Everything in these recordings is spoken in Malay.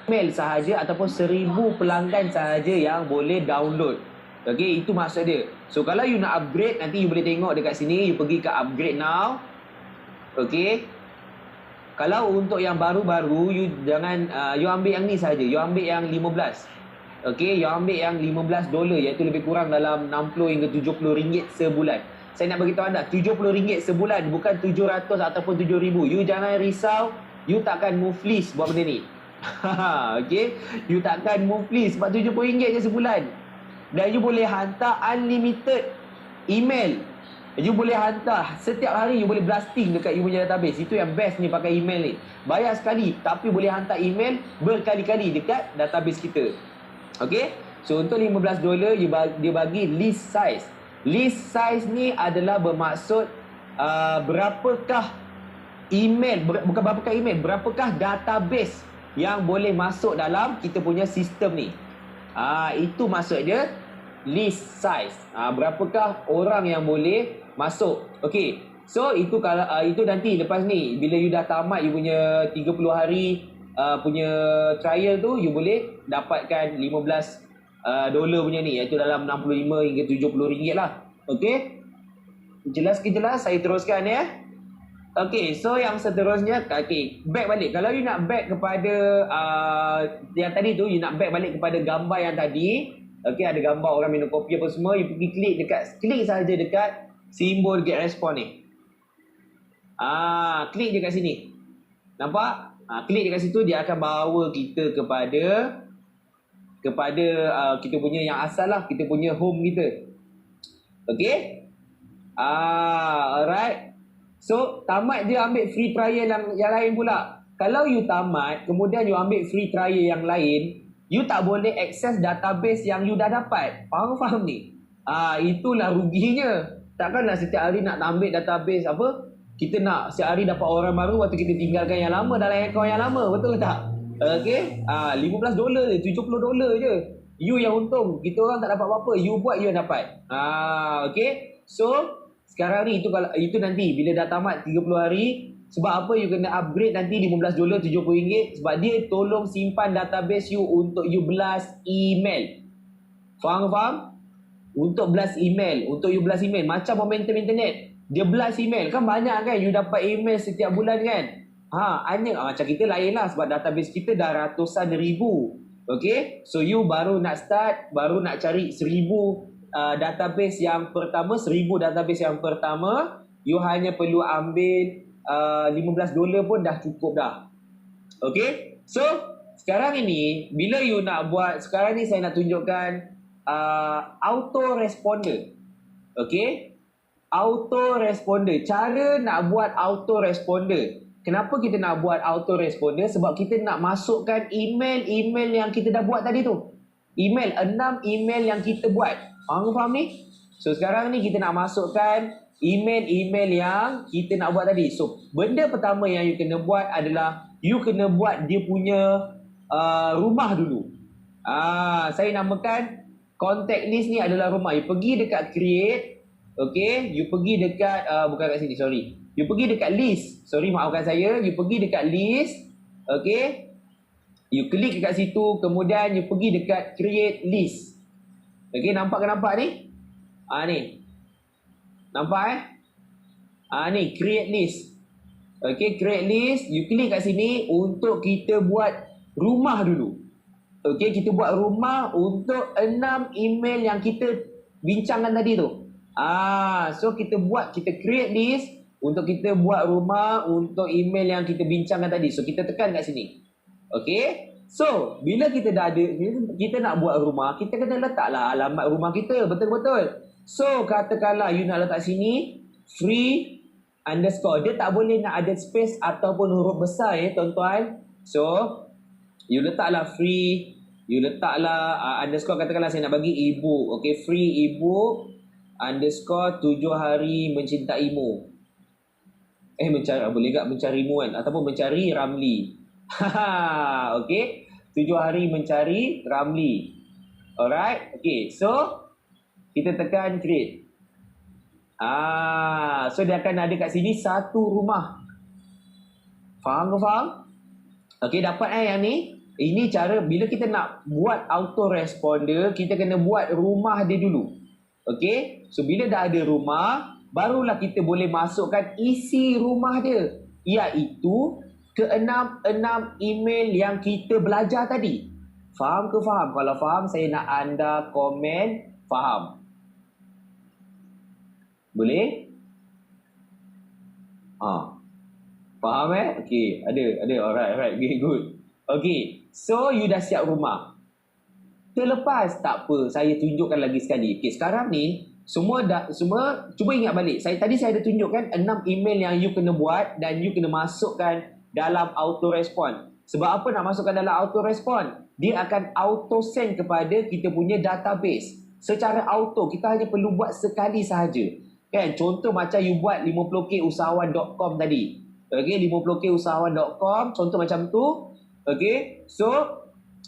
email sahaja ataupun 1,000 pelanggan sahaja yang boleh download. Okey, itu maksud dia. So kalau you nak upgrade, nanti you boleh tengok dekat sini, you pergi ke upgrade now. Okey. Kalau untuk yang baru-baru, you jangan you ambil yang ni saja. You ambil yang 15. Okey, you ambil yang $15, iaitu lebih kurang dalam 60 hingga 70 ringgit sebulan. Saya nak beritahu anda, 70 ringgit sebulan, bukan 700 ataupun 7,000. You jangan risau, you takkan muflis buat benda ni. Okey, you takkan muflis sebab 70 ringgit je sebulan. Dan you boleh hantar unlimited email. You boleh hantar setiap hari, you boleh blasting dekat you punya database. Itu yang best ni pakai email ni. Bayar sekali tapi boleh hantar email berkali-kali dekat database kita. Okay, so untuk $15 dia bagi list size. List size ni adalah bermaksud berapakah email, bukan berapakah email, berapakah database yang boleh masuk dalam kita punya sistem ni. Itu maksud dia list size. Berapakah orang yang boleh masuk. Okay, so itu kalau itu nanti lepas ni bila you dah tamat you punya 30 hari punya trial tu, you boleh dapatkan $15 punya ni, iaitu dalam 65 hingga 70 ringgit lah. Okay, jelas ke jelas? Saya teruskan ya. Okay, so yang seterusnya, okay, back balik. Kalau you nak back kepada yang tadi tu, you nak back balik kepada gambar yang tadi. Okay, ada gambar orang minum kopi apa semua, you pergi klik saja dekat simbol get response ni. Klik je kat sini. Nampak? Klik je kat situ, dia akan bawa kita kepada kita punya yang asal lah, kita punya home kita. Okay? Alright. So, tamat je ambil free trial yang lain pula. Kalau you tamat, kemudian you ambil free trial yang lain, you tak boleh akses database yang you dah dapat. Faham ni? Itulah ruginya. Takkanlah setiap hari nak ambil database apa? Kita nak setiap hari dapat orang baru, waktu kita tinggalkan yang lama dalam akaun yang lama. Betul tak? Okay? $15 je, $70 je. You yang untung. Kita orang tak dapat apa-apa. You buat, you yang dapat. Okay? So, sekarang ni itu nanti bila dah tamat 30 hari, sebab apa you kena upgrade nanti $15 RM70, sebab dia tolong simpan database you untuk you blast email. Faham? Untuk blast email, macam momentum internet. Dia blast email, kan banyak kan you dapat email setiap bulan kan. Macam kita lain lah, sebab database kita dah ratusan ribu. Okay, so you baru nak cari 1,000 database yang pertama. 1,000 database yang pertama, you hanya perlu ambil $15 pun dah cukup dah. Okay, so sekarang ini bila you nak buat, sekarang ni saya nak tunjukkan autoresponder. Okay, autoresponder, cara nak buat autoresponder. Kenapa kita nak buat autoresponder? Sebab kita nak masukkan email yang kita dah buat tadi tu. 6 email yang kita buat. Faham ni? So sekarang ni kita nak masukkan email yang kita nak buat tadi. So benda pertama yang you kena buat adalah you kena buat dia punya rumah dulu. Saya namakan contact list ni adalah rumah. You pergi dekat create. Okay, you pergi dekat bukan kat sini, sorry. You pergi dekat list. Sorry, maafkan saya. You pergi dekat list. Okay, you klik dekat situ, kemudian you pergi dekat create list. Okay, nampak ni? Ni. Nampak ni create list. Okay, create list. You klik kat sini untuk kita buat rumah dulu. Okay, kita buat rumah untuk 6 email yang kita bincangkan tadi tu. So kita create list untuk kita buat rumah untuk email yang kita bincangkan tadi. So kita tekan kat sini. Okay, so bila kita dah ada, kita nak buat rumah, kita kena letaklah alamat rumah kita betul-betul. So katakanlah you nak letak sini free underscore, dia tak boleh nak ada space ataupun huruf besar ya tuan-tuan. So you letaklah free, you letaklah underscore, katakanlah saya nak bagi ibu. Okay, free ibu underscore 7 hari mencintaimu. Boleh tak mencarimu kan? Ataupun mencari Ramli. Okay, 7 hari mencari Ramli. Alright. Okay, so kita tekan create. So dia akan ada kat sini satu rumah. Faham? Okay, dapat yang ni. Ini cara bila kita nak buat autoresponder, kita kena buat rumah dia dulu. Okey? So bila dah ada rumah, barulah kita boleh masukkan isi rumah dia, iaitu keenam email yang kita belajar tadi. Faham ke faham? Kalau faham, saya nak anda komen faham. Boleh? Faham Okay, ada. Alright, very good. Okay, so you dah siap rumah. Terlepas, tak apa, saya tunjukkan lagi sekali. Okay, sekarang ni, semua cuba ingat balik. Tadi saya ada tunjukkan 6 email yang you kena buat dan you kena masukkan dalam autorespond. Sebab apa nak masukkan dalam autorespond? Dia akan auto send kepada kita punya database. Secara auto, kita hanya perlu buat sekali sahaja. Kan, contoh macam you buat 50kusahawan.com tadi. Okay, 50kusahawan.com, contoh macam tu. Okay, so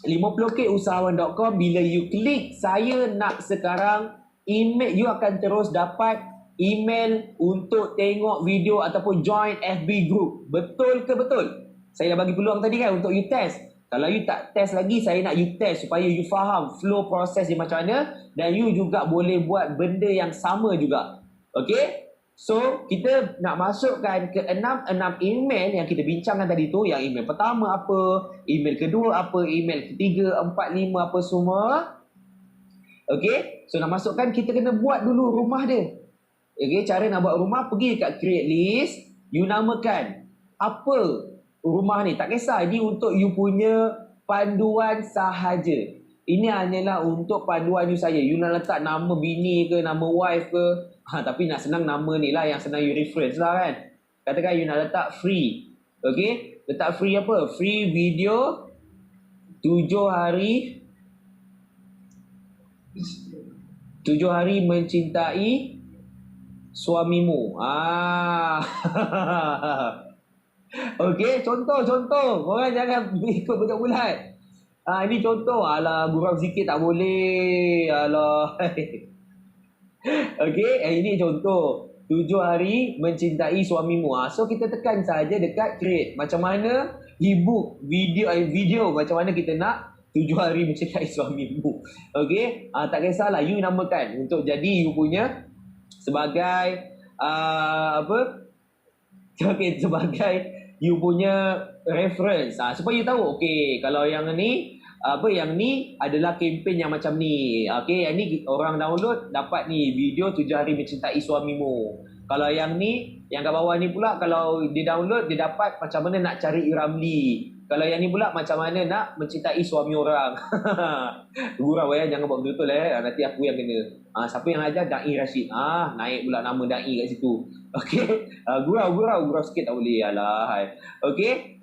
50kusahawan.com, bila you klik saya nak sekarang, email you akan terus dapat email untuk tengok video ataupun join FB group. Betul ke betul? Saya dah bagi peluang tadi kan untuk you test. Kalau you tak test lagi, saya nak you test supaya you faham flow proses dia macam mana, dan you juga boleh buat benda yang sama juga. Okay, so kita nak masukkan ke 6 email yang kita bincangkan tadi tu. Yang email pertama apa, email kedua apa, email ketiga, 4, 5 apa semua. Okay, so nak masukkan, kita kena buat dulu rumah dia. Okay, cara nak buat rumah, pergi dekat create list, you namakan apa rumah ni. Tak kisah, ini untuk you punya panduan sahaja. Ini hanyalah untuk panduan you saja. You nak letak nama bini ke, nama wife ke, tapi nak senang nama ni lah yang senang you reference lah kan. Katakan you nak letak free. Okay, letak free apa? Free video 7 hari mencintai suamimu. Okay, contoh. Korang jangan ikut bulat-bulat. Ini contoh. Alah, gurau sikit tak boleh. Alah. Okay, ini contoh. 7 hari mencintai suamimu. So, kita tekan saja dekat create. Macam mana ebook, video macam mana kita nak 7 hari mencintai suamimu. Okay, tak kisahlah. You namakan untuk jadi you punya sebagai Okay, sebagai you punya reference. Supaya you tahu, okay, kalau yang ni yang ni adalah kempen yang macam ni. Okay, yang ni orang download dapat ni video 7 hari mencintai suamimu. Kalau yang ni, yang kat bawah ni pula, kalau dia download, dia dapat macam mana nak cari Ramli. Kalau yang ni pula macam mana nak mencintai suami orang. Gurau jangan buat betul-betul nanti aku yang kena. Siapa yang ajar? Da'i Rashid. Naik pula nama Da'i kat situ. Okay, gurau sikit tak boleh. Alah. Okay,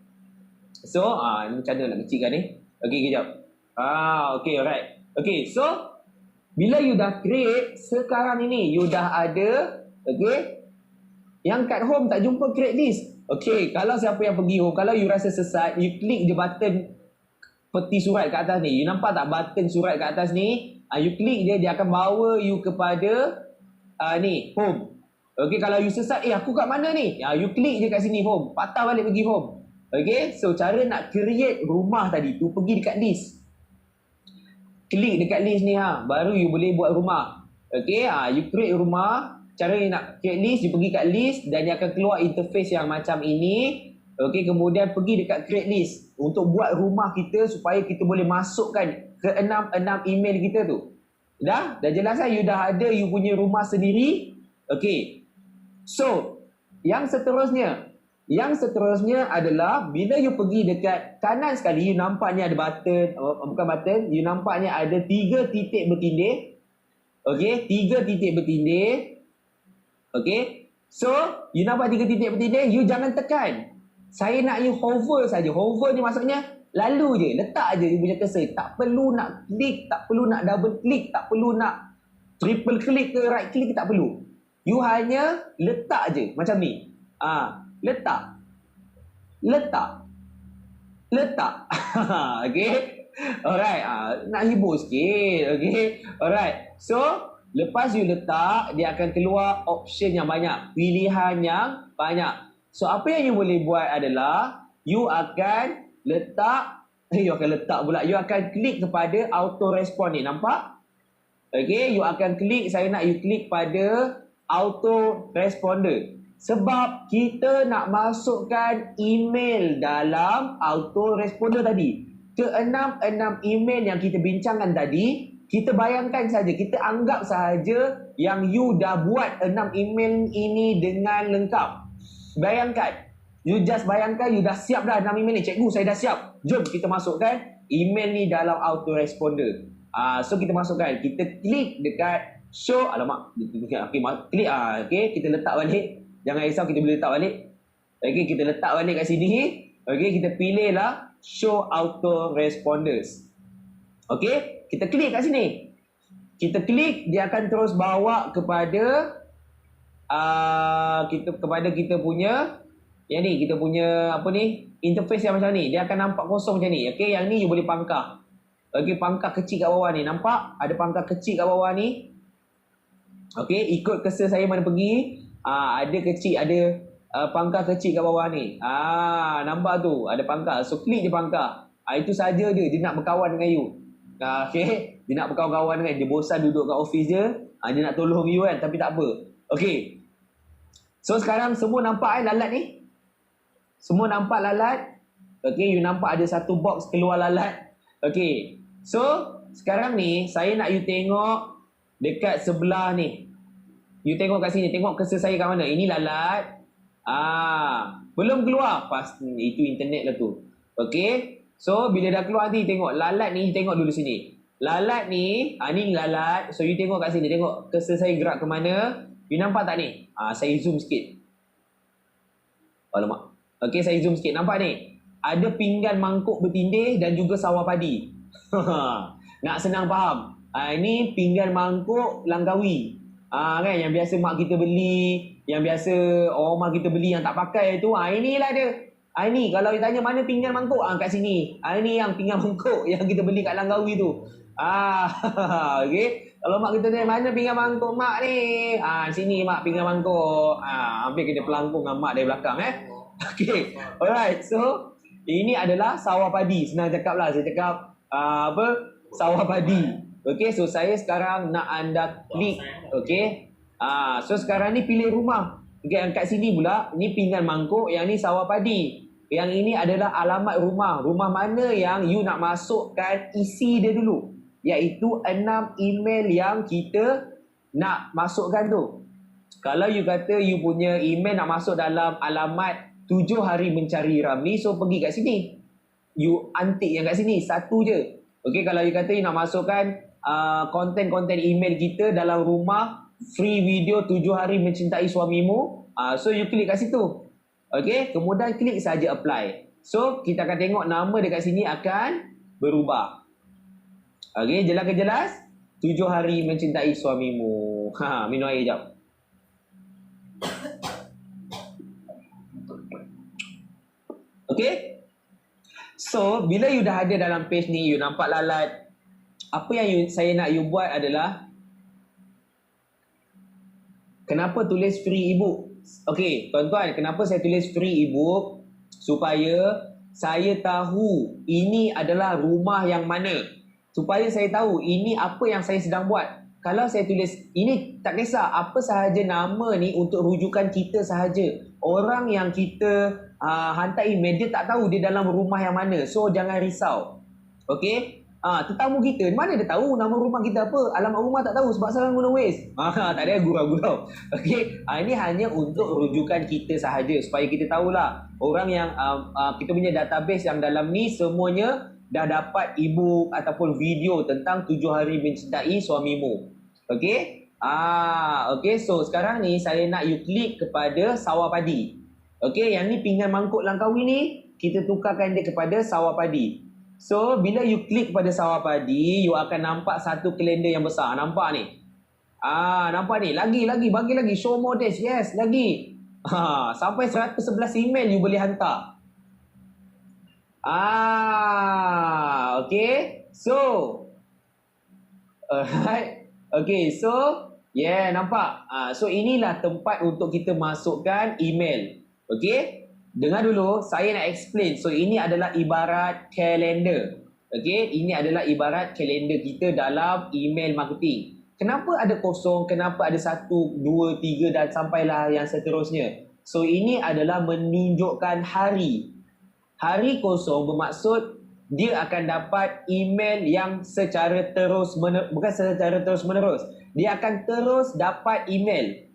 so macam mana nak kecilkan ni. Okay, kejap. Okay, alright. Okay, so bila you dah create, sekarang ini you dah ada. Okay, yang kat home tak jumpa create list. Okay, kalau siapa yang pergi home, kalau you rasa sesat, you klik je button peti surat kat atas ni. You nampak tak button surat kat atas ni? You klik je, dia akan bawa you kepada ni, home. Okay, kalau you sesat, aku kat mana ni? You klik je kat sini, home. Patah balik pergi home. Okay, so cara nak create rumah tadi tu, pergi dekat list. Klik dekat list ni baru you boleh buat rumah. Okay, you create rumah. Cara you nak create list, you pergi kat list dan dia akan keluar interface yang macam ini. Okay, kemudian pergi dekat create list untuk buat rumah kita supaya kita boleh masukkan ke 6 email kita tu. Dah jelas kan? You dah ada you punya rumah sendiri. Okay, so yang seterusnya adalah bila you pergi dekat kanan sekali, you nampak ni ada button, bukan button, you nampak ni ada 3 titik bertindih. Okay, 3 titik bertindih. Okay, so you nampak 3 titik bertindih, you jangan tekan. Saya nak you hover saja. Hover ni maksudnya lalu je, letak je you punya cursor. Tak perlu nak klik, tak perlu nak double klik, tak perlu nak triple klik ke right klik, tak perlu. You hanya letak je macam ni. Letak. Okay, alright. Nak hibur sikit. Okay, alright. So lepas you letak, dia akan keluar option yang banyak, pilihan yang banyak. So apa yang you boleh buat adalah you akan letak You akan letak pula. You akan klik kepada auto respond ni. Nampak? Okay, you akan klik. Saya nak you klik pada auto responder. Sebab kita nak masukkan email dalam auto responder tadi. Keenam email yang kita bincangkan tadi, kita bayangkan saja, kita anggap sahaja yang you dah buat 6 email ini dengan lengkap. Bayangkan. You just bayangkan you dah siap dah 6 email ni. Cikgu, saya dah siap. Jom kita masukkan email ni dalam autoresponder. So kita masukkan. Kita klik dekat show. Alamak. Okay, klik. Okay, kita letak balik. Jangan risau, kita boleh letak balik. Okay, kita letak balik kat sini. Okay, kita pilih lah show autoresponders. Okay, kita klik kat sini. Kita klik, dia akan terus bawa kepada kita punya yang ni, kita punya apa ni, interface yang macam ni. Dia akan nampak kosong macam ni. Okey, yang ni you boleh pangkah. Okey, pangkah kecil kat bawah ni. Nampak? Ada pangkah kecil kat bawah ni. Okey, ikut cursor saya mana pergi. Ada kecil, ada pangkah kecil kat bawah ni. Nampak tu? Ada pangkah. So, klik je pangkah. Itu saja dia nak berkawan dengan you. Okey, dia nak berkawan-kawan dengan, dia bosan duduk kat office je. Dia nak tolong you kan, tapi tak apa. Okey. So, sekarang semua nampak lalat ni? Semua nampak lalat. Okay, you nampak ada satu box keluar lalat. Okay, so sekarang ni saya nak you tengok dekat sebelah ni. You tengok kat sini. Tengok cursor saya kat mana. Ini lalat. Belum keluar. Pasti itu internet lah tu. Okay, so bila dah keluar nanti tengok lalat ni. Tengok dulu sini. Lalat ni. Ni lalat. So you tengok kat sini. Tengok cursor saya gerak ke mana. You nampak tak ni? Saya zoom sikit. Alamak. Okey, saya zoom sikit. Nampak ni? Ada pinggan mangkuk bertindih dan juga sawah padi. Nak senang faham. Ini pinggan mangkuk Langkawi. Kan? Yang biasa mak kita beli. Yang biasa orang mak kita beli yang tak pakai tu. Inilah dia. Ini kalau ditanya mana pinggan mangkuk. Kat sini. Ini yang pinggan mangkuk yang kita beli kat Langkawi tu. Okey. Kalau mak kita tanya mana pinggan mangkuk mak ni. Sini mak pinggan mangkuk. Hampir kita pelangkung dengan mak dari belakang. Okay, alright. So, ini adalah sawah padi. Senang cakap lah. Saya cakap, sawah padi. Okay, so saya sekarang nak anda klik. Okay. So, sekarang ni pilih rumah. Okay, yang kat sini pula, ni pinggan mangkuk. Yang ni sawah padi. Yang ini adalah alamat rumah. Rumah mana yang you nak masukkan isi dia dulu. Iaitu 6 email yang kita nak masukkan tu. Kalau you kata you punya email nak masuk dalam alamat 7 hari mencari Ramli, so pergi kat sini. You antik yang kat sini, satu je. Okay, kalau you kata you nak masukkan konten-konten email kita dalam rumah, free video 7 hari mencintai suamimu, so you klik kat situ. Okay, kemudian klik saja apply. So, kita akan tengok nama dekat sini akan berubah. Okay, jelas ke jelas? 7 hari mencintai suamimu. Minum air jap. Okay. So, bila you dah ada dalam page ni, you nampak lalat. Apa yang saya nak you buat adalah, kenapa tulis free ebook? Okay, tuan-tuan, kenapa saya tulis free ebook? Supaya saya tahu ini adalah rumah yang mana. Supaya saya tahu ini apa yang saya sedang buat. Kalau saya tulis, ini tak kisah apa sahaja nama ni untuk rujukan kita sahaja. Orang yang kita hantar email, dia tak tahu dia dalam rumah yang mana. So, jangan risau. Okay? Tetamu kita, mana dia tahu nama rumah kita apa? Alamat rumah tak tahu sebab salah guna Waze. Tak ada gurau-gurau. Okay? Ini hanya untuk rujukan kita sahaja. Supaya kita tahulah. Orang yang kita punya database yang dalam ni semuanya dah dapat ebook ataupun video tentang 7 hari mencintai suamimu. Okay? Okay, so sekarang ni saya nak you klik kepada sawah padi. Okay, yang ni pinggan mangkuk Langkawi ni, kita tukarkan dia kepada sawah padi. So, bila you klik kepada sawah padi, you akan nampak satu kalender yang besar. Nampak ni? Nampak ni? Lagi, bagi lagi. Show more days. Yes, lagi. Sampai 111 email you boleh hantar. Okay. So, alright. Okay, so, yeah, nampak? So, inilah tempat untuk kita masukkan email. Okay? Dengar dulu, saya nak explain. So, ini adalah ibarat kalender. Okay, ini adalah ibarat kalender kita dalam email marketing. Kenapa ada kosong, kenapa ada 1, 2, 3 dan sampailah yang seterusnya. So, ini adalah menunjukkan hari. Hari kosong bermaksud dia akan dapat email yang secara bukan secara terus menerus. Dia akan terus dapat email.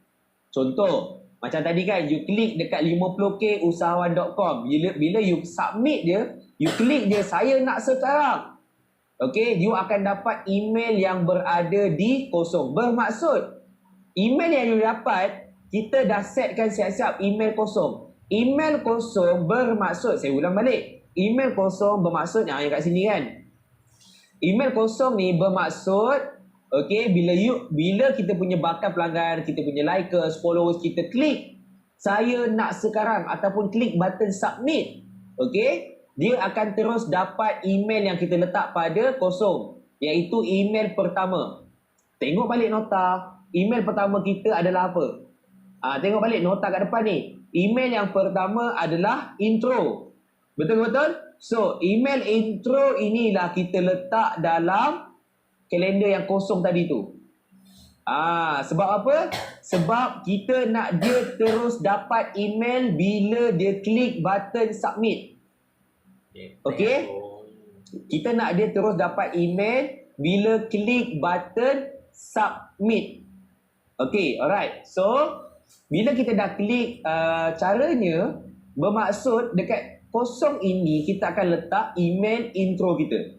Contoh, macam tadi kan, you klik dekat 50k usahawan.com. Bila you submit dia, you klik dia, saya nak sekarang. Okay, you akan dapat email yang berada di kosong. Bermaksud, email yang you dapat, kita dah setkan siap-siap email kosong. Email kosong bermaksud, saya ulang balik. Email kosong bermaksud, yang kat sini kan. Email kosong ni bermaksud, okay, bila kita punya bakal pelanggan, kita punya likers, followers, kita klik saya nak sekarang ataupun klik button submit, okay, dia akan terus dapat email yang kita letak pada kosong, iaitu email pertama. Tengok balik nota, email pertama kita adalah apa? Tengok balik nota kat depan ni. Email yang pertama adalah intro. Betul-betul? So, email intro inilah kita letak dalam kalender yang kosong tadi tu. Sebab apa? Sebab kita nak dia terus dapat email bila dia klik button submit. Okay? Kita nak dia terus dapat email bila klik button submit. Okay, alright. So, bila kita dah klik, caranya bermaksud dekat kosong ini kita akan letak email intro kita.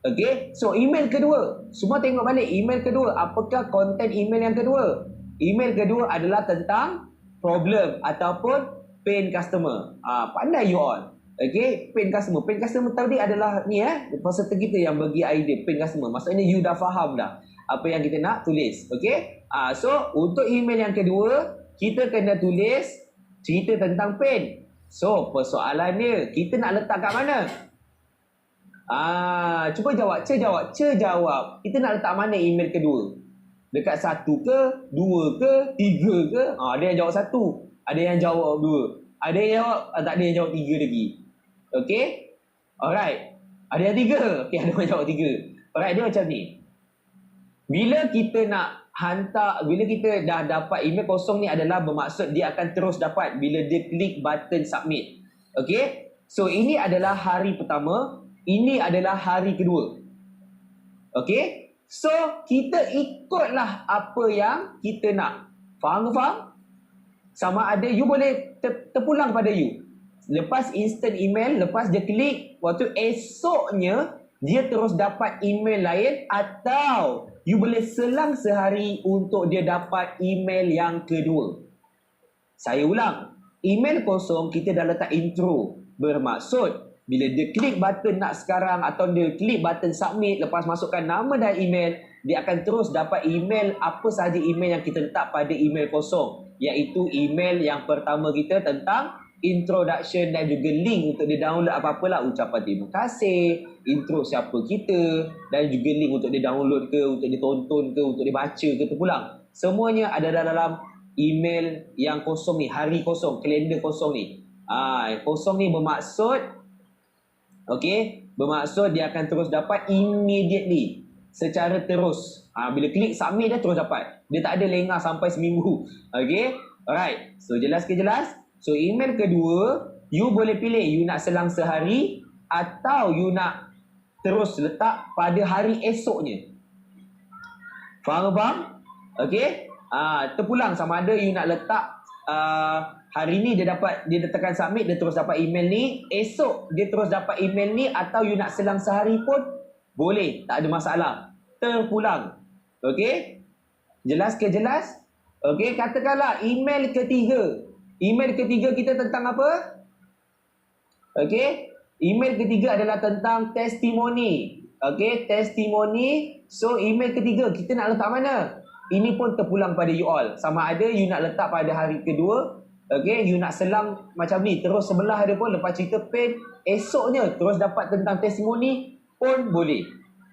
Okay, so email kedua. Semua tengok balik email kedua. Apakah konten email yang kedua? Email kedua adalah tentang problem ataupun pain customer. Pandai you all. Okay, pain customer. Pain customer tadi adalah ni peserta kita yang bagi idea pain customer. Maksudnya you dah faham dah apa yang kita nak tulis. Okay, so untuk email yang kedua, kita kena tulis cerita tentang pain. So, persoalannya, kita nak letak kat mana? Cuba jawab. Kita nak letak mana email kedua? Dekat 1 ke, 2 ke, 3 ke? Ada yang jawab 1, ada yang jawab 2, ada yang jawab, tak ada yang jawab 3 lagi. Okay? Alright. Ada yang 3. Okay, ada yang jawab 3. Alright, dia macam ni. Bila kita dah dapat email kosong ni adalah bermaksud dia akan terus dapat bila dia klik button submit. Okay? So, ini adalah hari pertama. Ini adalah hari kedua. Okay? So, kita ikutlah apa yang kita nak. Faham? Sama ada you boleh terpulang pada you. Lepas instant email, lepas dia klik, waktu esoknya, dia terus dapat email lain atau you boleh selang sehari untuk dia dapat email yang kedua. Saya ulang. Email kosong kita dah letak intro. Bermaksud, bila dia klik button nak sekarang atau dia klik button submit, lepas masukkan nama dan email, dia akan terus dapat email apa sahaja email yang kita letak pada email kosong. Iaitu email yang pertama kita tentang introduction dan juga link untuk dia download apa-apalah, ucapan terima kasih, intro siapa kita dan juga link untuk dia download ke, untuk dia tonton ke, untuk dia baca ke, terpulang. Semuanya ada dalam email yang kosong ni, hari kosong, kalender kosong ni. Kosong ni bermaksud bermaksud dia akan terus dapat immediately, secara terus. Bila klik submit dia terus dapat. Dia tak ada lengah sampai seminggu. Okay, alright. So, jelas ke jelas? So, email kedua, you boleh pilih you nak selang sehari atau you nak terus letak pada hari esoknya. Faham? Okay? Terpulang sama ada you nak letak hari ni dia tekan submit, dia terus dapat email ni. Esok dia terus dapat email ni, atau you nak selang sehari pun boleh, tak ada masalah. Terpulang. Okay? Jelas ke jelas? Okay, katakanlah email ketiga. Email ketiga kita tentang apa? Okay, email ketiga adalah tentang testimoni. Okay, testimoni. So, email ketiga kita nak letak mana? Ini pun terpulang pada you all. Sama ada you nak letak pada hari kedua, okay, you nak selang macam ni, terus sebelah ada pun, lepas cerita pain, esoknya terus dapat tentang testimoni pun boleh.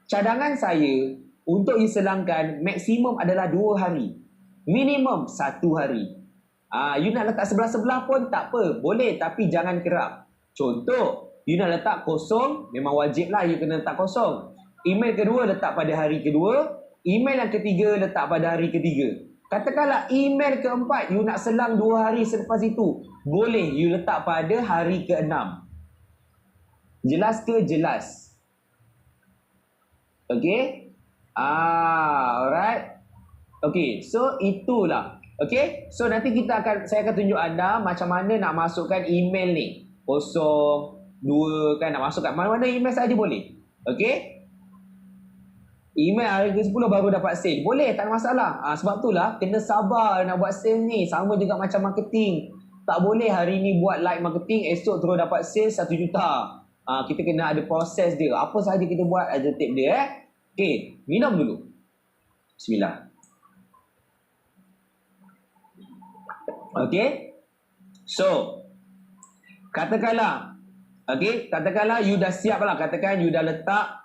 Cadangan saya untuk you selangkan maksimum adalah 2 hari. Minimum 1 hari. You nak letak sebelah-sebelah pun tak apa. Boleh, tapi jangan kerap. Contoh, you nak letak kosong, memang wajib lah you kena letak kosong. Email kedua letak pada hari kedua. Email yang ketiga letak pada hari ketiga. Katakanlah email keempat, you nak selang 2 hari selepas itu. Boleh, you letak pada hari ke-6. Jelas ke? Jelas. Okay? Alright. Okay, so itulah. Okay, so nanti saya akan tunjuk anda macam mana nak masukkan email ni. 02 kan, nak masukkan mana-mana email saja boleh. Okay. Email hari ke-10 baru dapat sale. Boleh, tak ada masalah. Sebab itulah kena sabar nak buat sale ni. Sama juga macam marketing. Tak boleh hari ni buat live marketing, esok terus dapat sale 1 juta. Kita kena ada proses dia. Apa sahaja kita buat, ada tip dia. Okay, minum dulu. Bismillah. Okay. So, katakanlah you dah siap lah. Katakan you dah letak.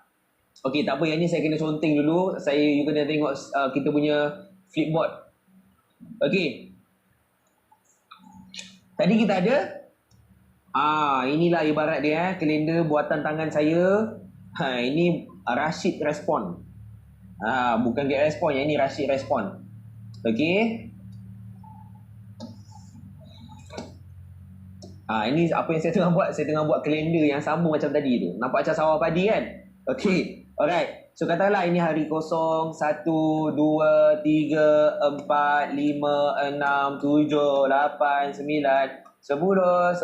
Okay, tak apa. Yang ni saya kena conteng dulu. You kena tengok kita punya flipboard. Okay. Tadi kita ada. Inilah ibarat dia. Kalender buatan tangan saya. Ini Rashid Respond. Bukan Get Respond. Yang ni Rashid Respond. Okay. Ini apa yang saya tengah buat. Saya tengah buat kalender yang sama macam tadi tu. Nampak macam sawah padi kan? Okay. Alright. So katalah ini hari kosong. 1, 2, 3, 4, 5, 6, 7, 8, 9, 10, 11,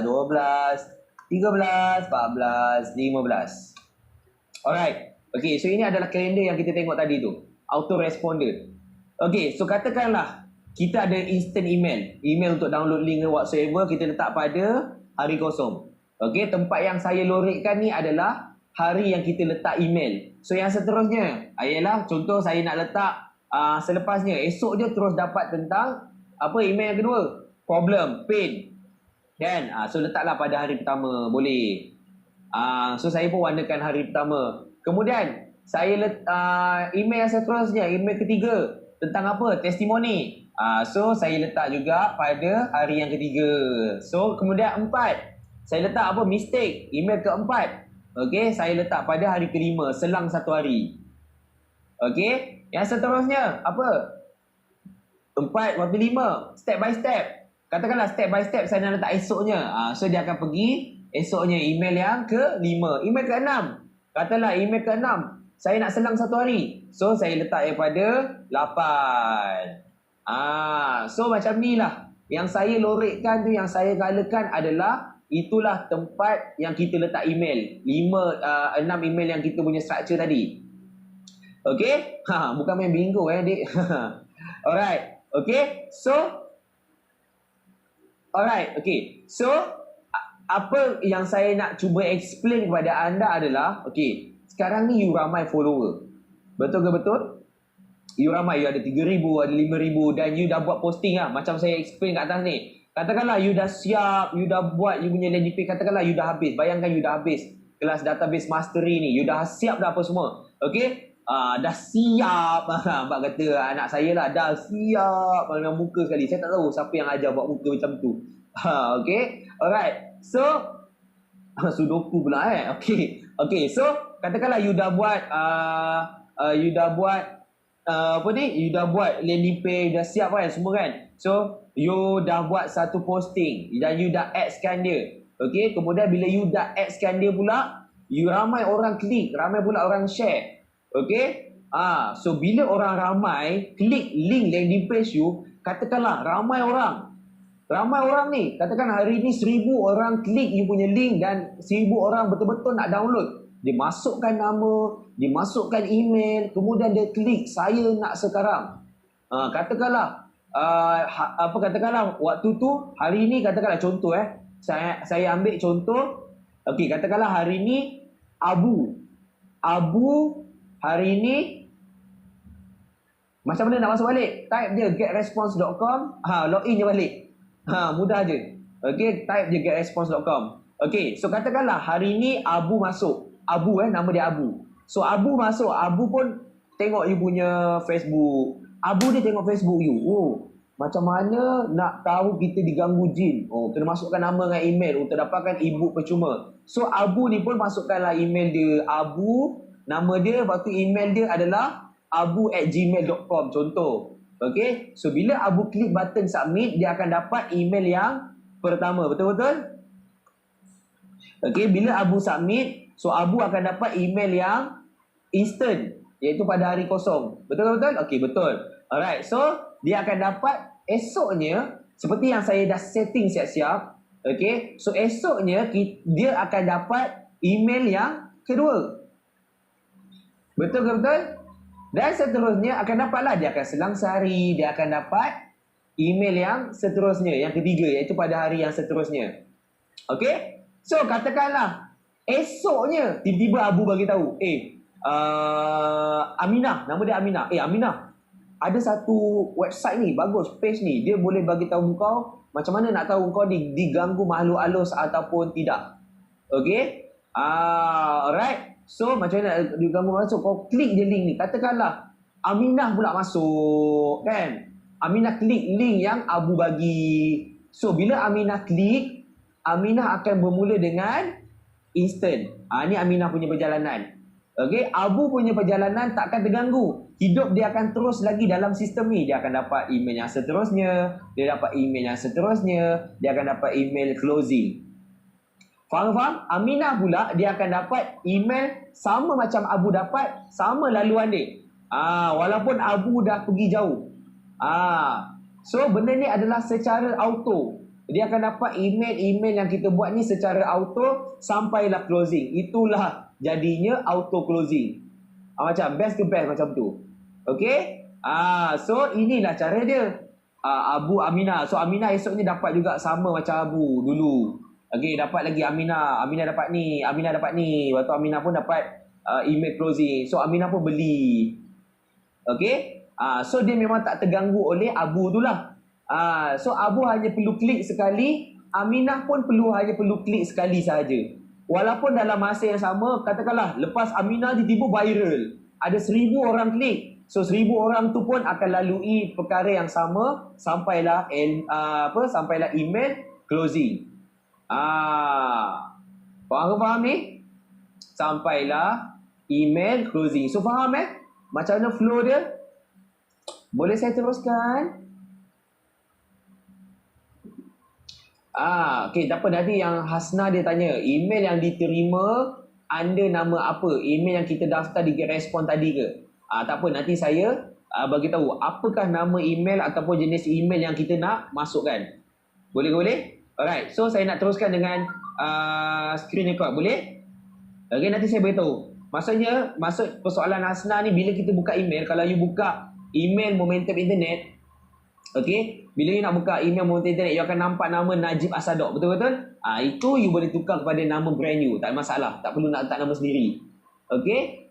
12, 13, 14, 15. Alright. Okay. So ini adalah kalender yang kita tengok tadi tu. Autoresponder. Okay. So katakanlah kita ada instant email. Email untuk download link ke whatsoever. Kita letak pada hari kosong. Okay. Tempat yang saya lorekkan ni adalah hari yang kita letak email. So yang seterusnya ialah contoh saya nak letak selepasnya. Esok dia terus dapat tentang apa email yang kedua. Problem, pain. Kan? So letaklah pada hari pertama. Boleh. So saya pun warnakan hari pertama. Kemudian saya email yang seterusnya. Email ketiga. Tentang apa? Testimoni. So saya letak juga pada hari yang ketiga. So kemudian 4. Saya letak apa? Mistake. Email keempat. Okey, saya letak pada hari kelima, selang 1 hari. Okey, yang seterusnya apa? 4 waktu 5, step by step. Katakanlah step by step saya nak letak esoknya. So dia akan pergi esoknya email yang ke-5. Email ke-6. Katalah email ke-6, saya nak selang 1 hari. So saya letak daripada 8. So macam ni lah. Yang saya lorekkan tu, yang saya galakan adalah itulah tempat yang kita letak email. 6 email yang kita punya structure tadi. Okay? Bukan main bingo dik. Alright. Okay? Alright. Okay. So, apa yang saya nak cuba explain kepada anda adalah, okay, sekarang ni you ramai follower. Betul ke betul? You ramai. You ada 3,000, ada 5,000 dan you dah buat posting lah. Macam saya explain kat atas ni. Katakanlah you dah siap, you dah buat you punya landing page, katakanlah you dah habis. Bayangkan you dah habis kelas database mastery ni. You dah siap dah apa semua. Okay? Dah siap. Abang kata anak saya lah, dah siap dengan muka sekali. Saya tak tahu siapa yang ajar buat muka macam tu. Okay? Alright. So, sudoku pula Okay. Okay. So, katakanlah you dah buat you dah buat you dah buat landing page, dah siap kan semua kan. So, you dah buat satu posting dan you dah add-kan dia. Okay, kemudian bila you dah add-kan dia pula, you ramai orang klik, ramai pula orang share. Okay, so bila orang ramai klik link landing page you, katakanlah ramai orang ni, katakan hari ni 1,000 orang klik you punya link dan 1,000 orang betul-betul nak download. Dia masukkan nama, dia masukkan email, kemudian dia klik saya nak sekarang. Katakanlah katakanlah waktu tu hari ni, katakanlah contoh saya ambil contoh. Okey, katakanlah hari ni Abu hari ni macam mana nak masuk balik? Type je getresponse.com, login je balik. Mudah je. Okey, type je getresponse.com. Okey, so katakanlah hari ni Abu masuk. Nama dia Abu. So Abu masuk, Abu pun tengok you punya Facebook. Abu dia tengok Facebook you. Macam mana nak tahu kita diganggu jin? Oh, kena masukkan nama dengan email untuk dapatkan e-book percuma. So, Abu ni pun masukkanlah email dia. Abu, nama dia, lepas tu email dia adalah abu@gmail.com contoh. Okay? So, bila Abu klik button submit, dia akan dapat email yang pertama. Betul-betul? Okay, bila Abu submit, so Abu akan dapat email yang instant, iaitu pada hari kosong. Betul-betul? Okay, betul. Alright, so dia akan dapat esoknya, seperti yang saya dah setting siap-siap. Okay, so esoknya dia akan dapat email yang kedua. Betul ke betul? Dan seterusnya akan dapatlah, dia akan selang sehari, dia akan dapat email yang seterusnya, yang ketiga, iaitu pada hari yang seterusnya. Okay, so katakanlah esoknya tiba-tiba Abu bagi tahu, Aminah, nama dia Aminah. Aminah, ada satu website ni bagus, page ni, dia boleh bagi tahu kau macam mana nak tahu kau diganggu makhluk halus ataupun tidak. Okay, alright. So macam mana nak diganggu masuk, kau klik je link ni. Katakanlah Aminah pula masuk, kan? Aminah klik link yang Abu bagi. So bila Aminah klik, Aminah akan bermula dengan instant. Ni Aminah punya perjalanan. Okay, Abu punya perjalanan takkan terganggu. Hidup dia akan terus lagi dalam sistem ni. Dia akan dapat email yang seterusnya, dia dapat email yang seterusnya, dia akan dapat email closing. Faham? Aminah pula dia akan dapat email sama macam Abu dapat, sama laluan dia. Walaupun Abu dah pergi jauh. So benda ni adalah secara auto. Dia akan dapat email-email yang kita buat ni secara auto sampailah closing. Itulah jadinya auto closing. Macam best ke best macam tu. Okay? So inilah cara dia. Abu Aminah. So Aminah esoknya dapat juga sama macam Abu dulu. Okay, dapat lagi Aminah. Aminah dapat ni. Aminah dapat ni. Waktu Aminah pun dapat email closing. So Aminah pun beli. Okay? So dia memang tak terganggu oleh Abu tu lah. So Abu hanya perlu klik sekali, Aminah pun hanya perlu klik sekali sahaja. Walaupun dalam masa yang sama, katakanlah lepas Aminah tiba-tiba viral, ada 1,000 orang klik. So 1,000 orang tu pun akan lalui perkara yang sama sampailah sampailah email closing. Faham ni? Sampailah email closing. So faham macam mana flow dia? Boleh saya teruskan? Okay, tak apa, tadi yang Hasna dia tanya, email yang diterima anda nama apa? Email yang kita daftar di respon tadi ke? Tak apa, nanti saya bagi tahu apakah nama email ataupun jenis email yang kita nak masukkan. Boleh? Alright, so saya nak teruskan dengan screen record, boleh? Okay, nanti saya beritahu. Maksudnya, maksud persoalan Hasna ni, bila kita buka email, kalau you buka email Momentum Internet, okay, bila you nak buka email Momentum Internet, you akan nampak nama Najib Asadok, betul-betul? Itu you boleh tukar kepada nama brand you, tak ada masalah, tak perlu nak letak nama sendiri. Okay,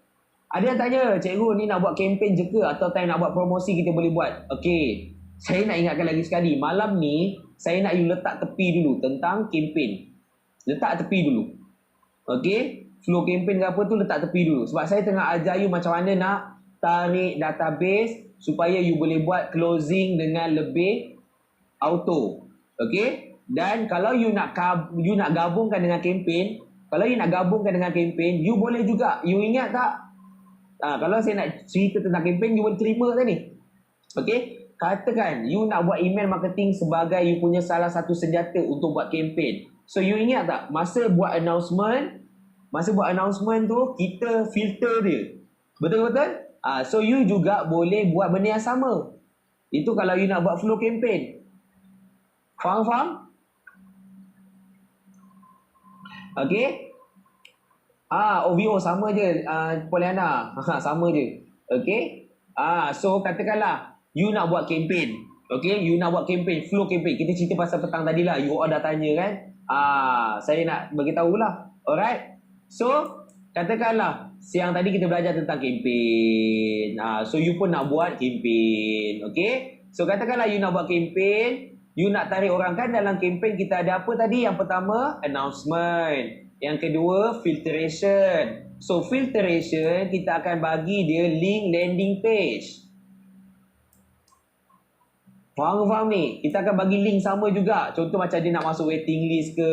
ada yang tanya, cikgu ni nak buat kempen je ke atau time nak buat promosi kita boleh buat? Okay, saya nak ingatkan lagi sekali, malam ni saya nak you letak tepi dulu tentang kempen. Letak tepi dulu. Okay, flow kempen ke apa tu letak tepi dulu, sebab saya tengah ajar you macam mana nak tarik database supaya you boleh buat closing dengan lebih auto. Okay, dan kalau you nak gabungkan dengan kempen, you boleh juga, you ingat tak, kalau saya nak cerita tentang kempen, you boleh terima tak ni? Okay, katakan you nak buat email marketing sebagai you punya salah satu senjata untuk buat kempen. So you ingat tak, masa buat announcement tu kita filter dia, betul-betul? So you juga boleh buat benda yang sama. Itu kalau you nak buat flow campaign. Faham? Okay. OVO sama je, Poliana. Sama je. Okay. So katakanlah you nak buat campaign. Okay, you nak buat campaign, flow campaign. Kita cerita pasal petang tadi lah. You all dah tanya kan. Saya nak beritahu lah. Alright. So katakanlah siang tadi kita belajar tentang kempen. So you pun nak buat kempen. Okay, so katakanlah you nak buat kempen, you nak tarik orang, kan dalam kempen kita ada apa tadi? Yang pertama announcement, yang kedua filtration. So filtration kita akan bagi dia link landing page. Faham ni? Kita akan bagi link sama juga. Contoh macam dia nak masuk waiting list ke,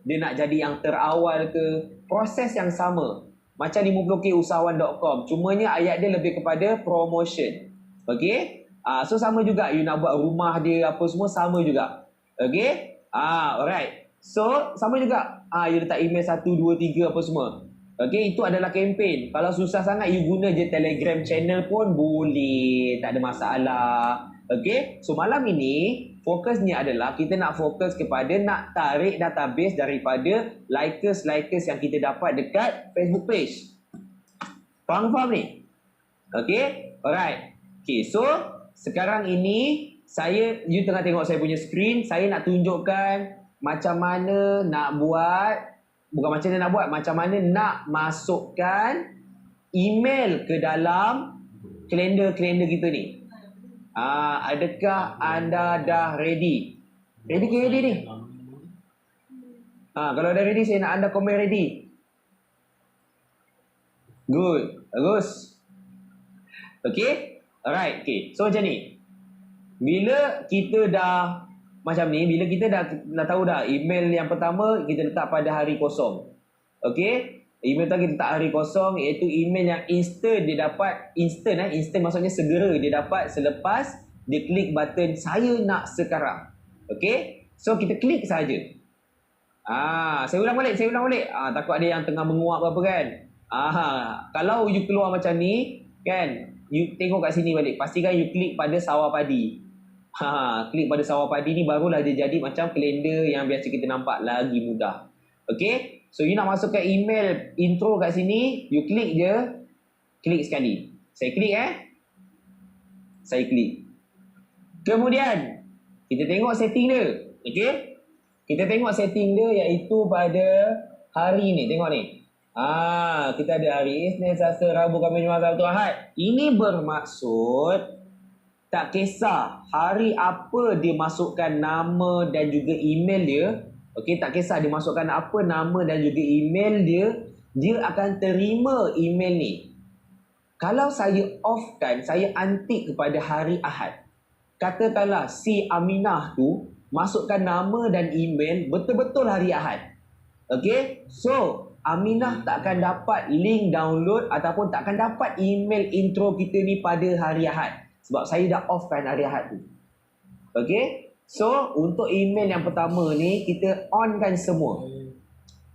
dia nak jadi yang terawal ke. Proses yang sama. Macam 50kusahawan.com. Cumanya ayat dia lebih kepada promotion. Okay? So sama juga. You nak buat rumah dia apa semua sama juga. Okay? Alright. So sama juga. You letak email 1, 2, 3 apa semua. Okay? Itu adalah kempen. Kalau susah sangat, you guna je Telegram channel pun boleh. Tak ada masalah. Okay, so malam ini fokusnya adalah kita nak fokus kepada nak tarik database daripada likers yang kita dapat dekat Facebook page. Faham ni? Okay, alright. Okay, so sekarang ini you tengah tengok saya punya screen. Saya nak tunjukkan macam mana nak buat, macam mana nak masukkan email ke dalam kalender kita ni. Adakah anda dah ready? Ready ke ready ni? Kalau dah ready, saya nak anda komen ready. Good. Bagus. Okay? Alright. Okay. So macam ni. Bila kita dah macam ni, bila kita dah tahu dah email yang pertama kita letak pada hari kosong. Okay? Email tu kita letak hari kosong, iaitu email yang instant dia dapat. Instant maksudnya segera dia dapat selepas dia klik button saya nak sekarang. Okay? So kita klik saja. Saya ulang balik. Takut ada yang tengah menguap apa kan. Kalau you keluar macam ni kan, you tengok kat sini balik, pastikan you klik pada sawah padi. Klik pada sawah padi ni barulah dia jadi macam kalender yang biasa kita nampak, lagi mudah. Okay? So you nak masukkan email intro kat sini, you klik je. Klik sekali. Saya klik Saya klik. Kemudian kita tengok setting dia. Okay? Kita tengok setting dia iaitu pada hari ni. Tengok ni. Kita ada hari Isnin, Selasa, Rabu, Khamis, Jumaat, Sabtu, Ahad. Ini bermaksud tak kisah hari apa dia masukkan nama dan juga email dia. Okey, tak kisah dia masukkan apa nama dan juga email dia akan terima email ni. Kalau saya offkan, saya antik kepada hari Ahad. Katakanlah si Aminah tu masukkan nama dan email betul-betul hari Ahad. Okey, so Aminah tak akan dapat link download ataupun tak akan dapat email intro kita ni pada hari Ahad. Sebab saya dah offkan hari Ahad tu. Okey. So, untuk email yang pertama ni, kita onkan semua.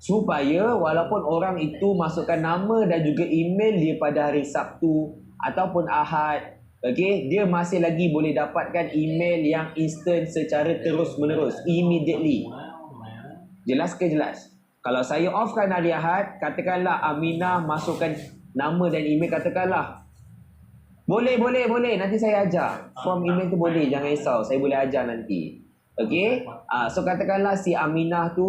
Supaya walaupun orang itu masukkan nama dan juga email dia pada hari Sabtu ataupun Ahad, okay, dia masih lagi boleh dapatkan email yang instant secara terus-menerus, immediately. Jelas ke jelas? Kalau saya offkan hari Ahad, katakanlah Aminah masukkan nama dan email, katakanlah. Boleh. Nanti saya ajar. From email tu boleh. Jangan risau. Saya boleh ajar nanti. Okay. So, katakanlah si Aminah tu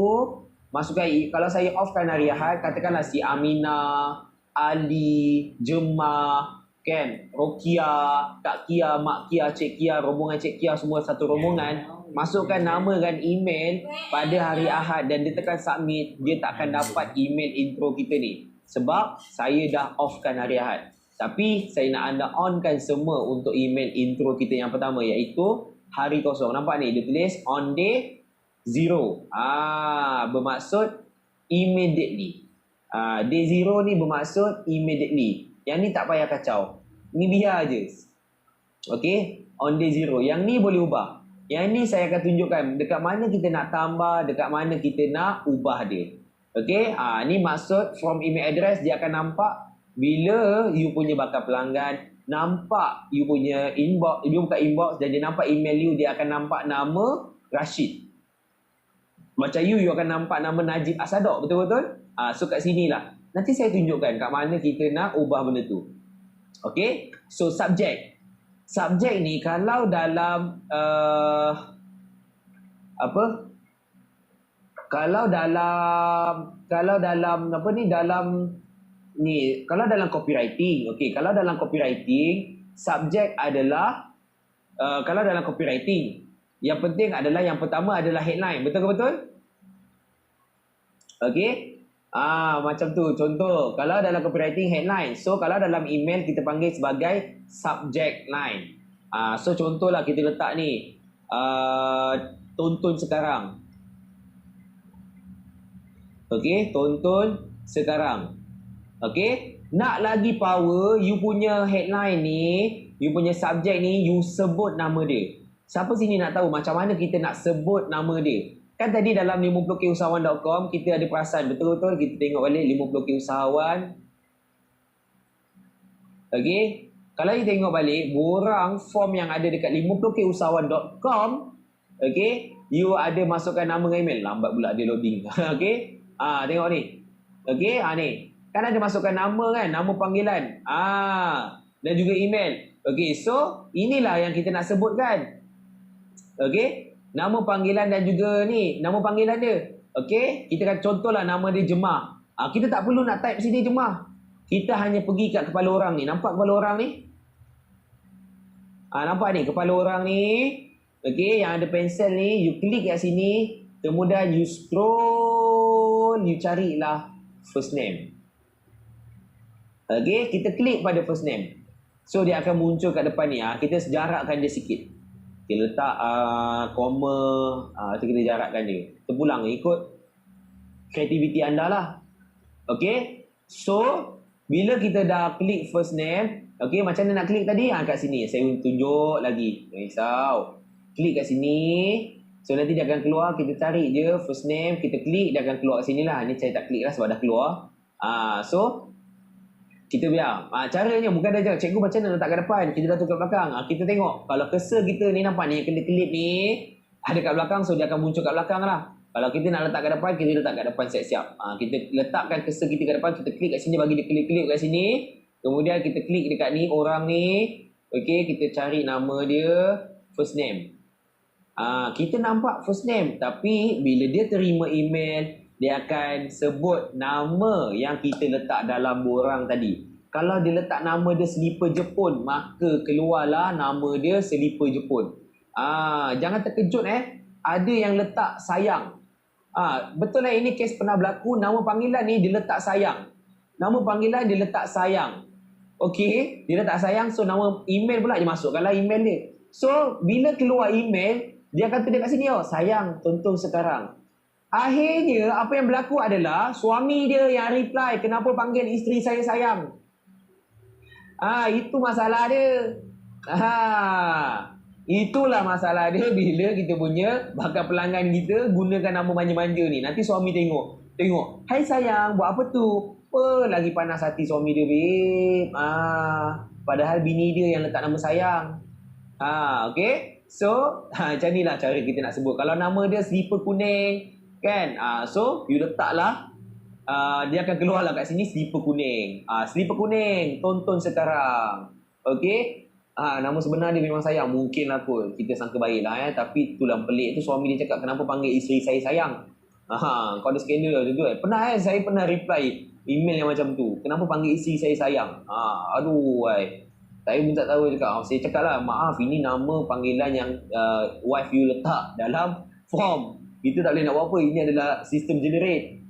masukkan. Kalau saya offkan hari Ahad, katakanlah si Aminah, Ali, Jemah, kan, Rokia, Kak Kia, Mak Kia, Cik Kia, rombongan Cik Kia, semua satu rombongan. Masukkan nama dan email pada hari Ahad dan dia tekan submit. Dia tak akan dapat email intro kita ni. Sebab saya dah offkan hari Ahad. Tapi saya nak anda onkan semua untuk email intro kita yang pertama, iaitu hari kosong. Nampak ni dia tulis on day 0. Bermaksud immediately. Day 0 ni bermaksud immediately. Yang ni tak payah kacau. Ni biar je. Okay, on day 0. Yang ni boleh ubah. Yang ni saya akan tunjukkan dekat mana kita nak tambah, dekat mana kita nak ubah dia. Okay, ni maksud from email address dia akan nampak. Bila you punya bakal pelanggan nampak you punya inbox, you buka inbox dan dia nampak email you, dia akan nampak nama Rashid. Macam you akan nampak nama Najib Asadok, betul-betul? So kat sini lah. Nanti saya tunjukkan kat mana kita nak ubah benda tu. Okay? So subject. Subject ni kalau dalam kalau dalam copywriting, okey, kalau dalam copywriting, subjek adalah kalau dalam copywriting, yang penting adalah yang pertama adalah headline. Betul ke betul? Okey. Macam tu. Contoh, kalau dalam copywriting headline. So, kalau dalam email kita panggil sebagai subject line. So contohlah kita letak ni, tonton sekarang. Okey, tonton sekarang. Okey, nak lagi power, you punya headline ni, you punya subjek ni, you sebut nama dia. Siapa sini nak tahu macam mana kita nak sebut nama dia? Kan tadi dalam 50kusahawan.com kita ada perasan betul-betul, kita tengok balik 50k usahawan. Okey, kalau you tengok balik borang form yang ada dekat 50kusahawan.com, okey, you ada masukkan nama dengan email. Lambat pula dia loading. Okey, tengok ni. Okey, ni kan ada masukkan nama kan, nama panggilan, dan juga email. Okey, so inilah yang kita nak sebutkan. Okey, nama panggilan dan juga ni nama panggilan dia. Okey, kita kan contohlah nama dia Jemah. Kita tak perlu nak type sini Jemah. Kita hanya pergi kat kepala orang ni. Nampak kepala orang ni? Nampak ni kepala orang ni. Okey, yang ada pensel ni, you klik kat sini, kemudian you scroll, you carilah first name. Okey, kita klik pada first name. So dia akan muncul kat depan ni. Kita sejarakkan dia sikit. Kita letak koma, tu kita jarakkan dia. Terpulang ikut kreativiti anda lah. Okey, so bila kita dah klik first name, okey, macam mana nak klik tadi? Kat sini saya tunjuk lagi. Jangan risau. Klik kat sini. So nanti dia akan keluar, kita cari je first name, kita klik, dia akan keluar kat sini lah. Ni saya tak klik lah sebab dah keluar. So kita biar. Caranya bukan dah cakap cikgu macam mana letak kat depan, kita dah tukar belakang. Kita tengok kalau cursor kita ni nampak ni kelip-kelip ni ada kat belakang, so dia akan muncul kat belakang lah. Kalau kita nak letak kat depan, kita letak kat depan siap-siap. Kita letakkan cursor kita kat depan, kita klik kat sini, bagi dia kelip-kelip kat sini. Kemudian kita klik dekat ni orang ni. Okey, kita cari nama dia, first name. Kita nampak first name, tapi bila dia terima email, dia akan sebut nama yang kita letak dalam borang tadi. Kalau dia letak nama dia Selipar Jepun, maka keluarlah nama dia Selipar Jepun. Jangan terkejut ada yang letak sayang. Betul lah, ini kes pernah berlaku. Nama panggilan ni dia letak sayang. Nama panggilan dia letak sayang. Okey, dia letak sayang, so nama email pula dia masukkanlah email dia. So bila keluar email, dia akan tulis kat sini, sayang, tonton sekarang. Akhirnya apa yang berlaku adalah suami dia yang reply, kenapa panggil isteri saya sayang? Itu masalah dia. Itulah masalah dia bila kita punya bakal pelanggan kita gunakan nama manja-manja ni. Nanti suami tengok, hai sayang, buat apa tu? Lagi panas hati suami dia, babe. Padahal bini dia yang letak nama sayang. Okay, so macam ni lah cara kita nak sebut. Kalau nama dia Selipar Kuning kan, so you letaklah, dia akan keluarlah kat sini Selipar Kuning. Selipar Kuning, tonton sekarang. Okay, nama sebenar dia memang sayang. Mungkin lah kot kita sangka baik lah tapi itulah pelik tu, suami dia cakap kenapa panggil isteri saya sayang. Kau ada skandal tu kan. Pernah saya pernah reply email yang macam tu, kenapa panggil isteri saya sayang. Aduh saya pun tak tahu cakap. Saya cakap lah, maaf ini nama panggilan yang wife you letak dalam form. Kita tak boleh nak buat apa. Ini adalah sistem generate.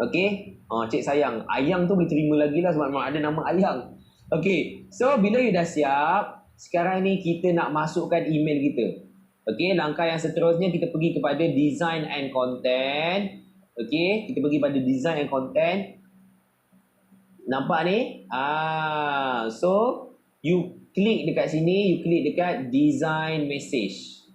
Okay, cik sayang, ayang tu boleh terima lagi lah sebab ada nama ayang. Okay, so bila you dah siap, sekarang ni kita nak masukkan email kita. Okay, langkah yang seterusnya kita pergi kepada design and content. Okay, kita pergi pada design and content. Nampak ni? So you klik dekat sini, you klik dekat design message.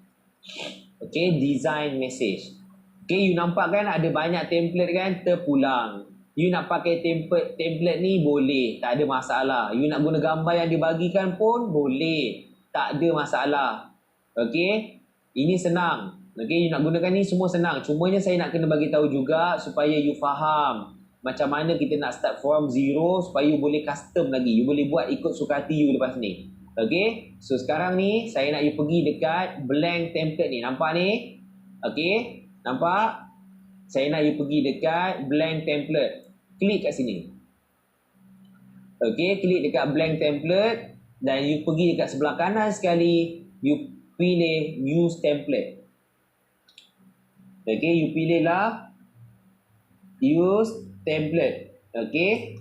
Okay, design message. Okay, you nampak kan ada banyak template kan terpulang. You nak pakai template ni boleh, tak ada masalah. You nak guna gambar yang dibagikan pun boleh, tak ada masalah. Okay, ini senang. Okay, you nak gunakan ni semua senang. Cumanya saya nak kena bagi tahu juga supaya you faham macam mana kita nak start from zero supaya you boleh custom lagi. You boleh buat ikut suka hati you lepas ni. Okay, so sekarang ni saya nak you pergi dekat blank template ni. Nampak ni? Okay, nampak? Saya nak you pergi dekat blank template. Klik kat sini. Okay, klik dekat blank template dan you pergi dekat sebelah kanan sekali, you pilih use template. Okay, you pilih lah use template. Okay,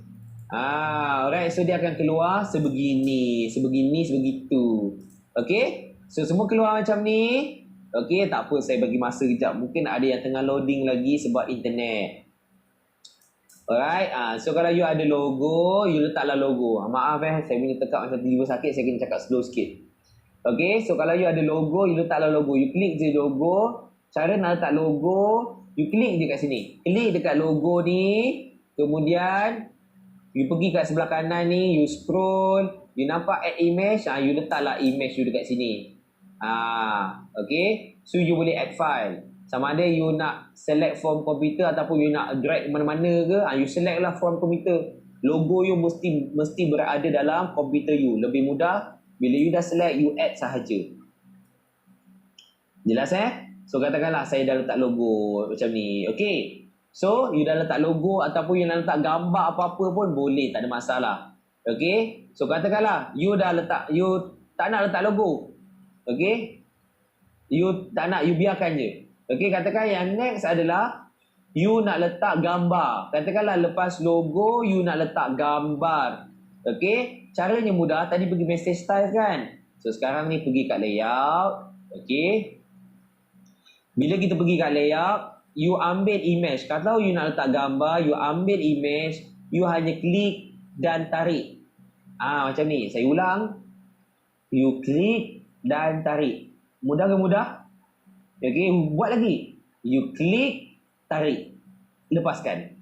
alright, so dia akan keluar sebegini, sebegitu. Okay. So semua keluar macam ni. Okay, tak apa, saya bagi masa kejap. Mungkin ada yang tengah loading lagi sebab internet. Alright, so kalau you ada logo, you letaklah logo. Maaf saya punya tekak macam tiba sakit, saya kena cakap slow sikit. Okay, so kalau you ada logo, you letaklah logo. You klik je logo. Cara nak letak logo, you klik je kat sini. Klik dekat logo ni. Kemudian, you pergi kat sebelah kanan ni, you scroll. You nampak add image, you letaklah image you dekat sini. Okay, so you boleh add file. Sama ada you nak select from komputer ataupun you nak drag mana-mana ke, you select lah from komputer. Logo you mesti berada dalam komputer you. Lebih mudah, bila you dah select, you add sahaja. Jelas So katakanlah saya dah letak logo macam ni. Okay, so you dah letak logo ataupun you nak letak gambar apa-apa pun boleh, tak ada masalah. Okay, so katakanlah you dah letak, you tak nak letak logo. Okay, you tak nak, you biarkan je. Okay, katakan yang next adalah you nak letak gambar. Katakanlah lepas logo, you nak letak gambar. Okay, caranya mudah. Tadi pergi message style kan? So, sekarang ni pergi kat layout. Okay. Bila kita pergi kat layout, you ambil image. Kalau you nak letak gambar, you ambil image. You hanya klik dan tarik. Macam ni. Saya ulang. You klik dan tarik. Mudah ke mudah? Okay, buat lagi. You klik, tarik. Lepaskan.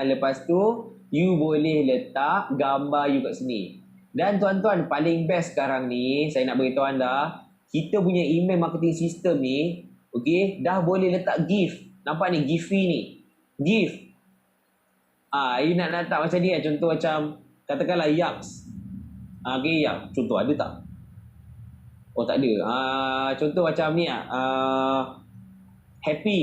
Lepas tu, you boleh letak gambar you kat sini. Dan tuan-tuan, paling best sekarang ni, saya nak beritahu anda, kita punya email marketing system ni, okay, dah boleh letak GIF. Nampak ni, Giphy ni. GIF. You nak letak macam ni, contoh macam, katakanlah Yaks. Okay, Yaks. Contoh, ada tak? Oh, tak ada. Contoh macam ni happy.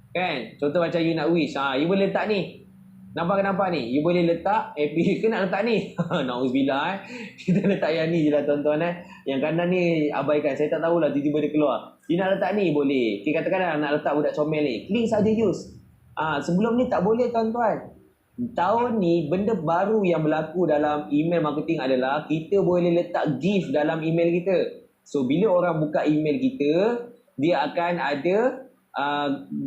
Kan? Contoh macam you nak wish. You boleh letak ni. Nampak ni? You boleh letak happy ke nak letak ni? Na'udzubillah Kita letak yang ni je lah tuan-tuan Yang kanan ni abaikan. Saya tak tahulah tiba-tiba dia keluar. You nak letak ni boleh. Okay, katakan nak letak budak comel ni. Klik saja use. Sebelum ni tak boleh tuan-tuan. Tahun ni benda baru yang berlaku dalam email marketing adalah kita boleh letak GIF dalam email kita. So, bila orang buka email kita, dia akan ada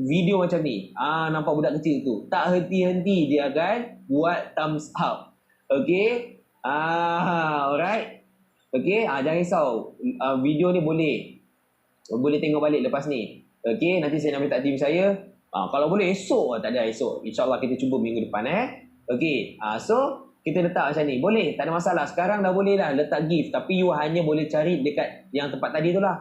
video macam ni. Nampak budak kecil tu. Tak henti-henti, dia akan buat thumbs up. Okay? Alright? Okay? Jangan risau. Video ni boleh tengok balik lepas ni. Okay? Nanti saya nak minta tim saya. Kalau boleh esok, tak ada esok. InsyaAllah kita cuba minggu depan. Okay? So, kita letak macam ni. Boleh, tak ada masalah. Sekarang dah boleh lah letak GIF. Tapi you hanya boleh cari dekat yang tempat tadi tu lah.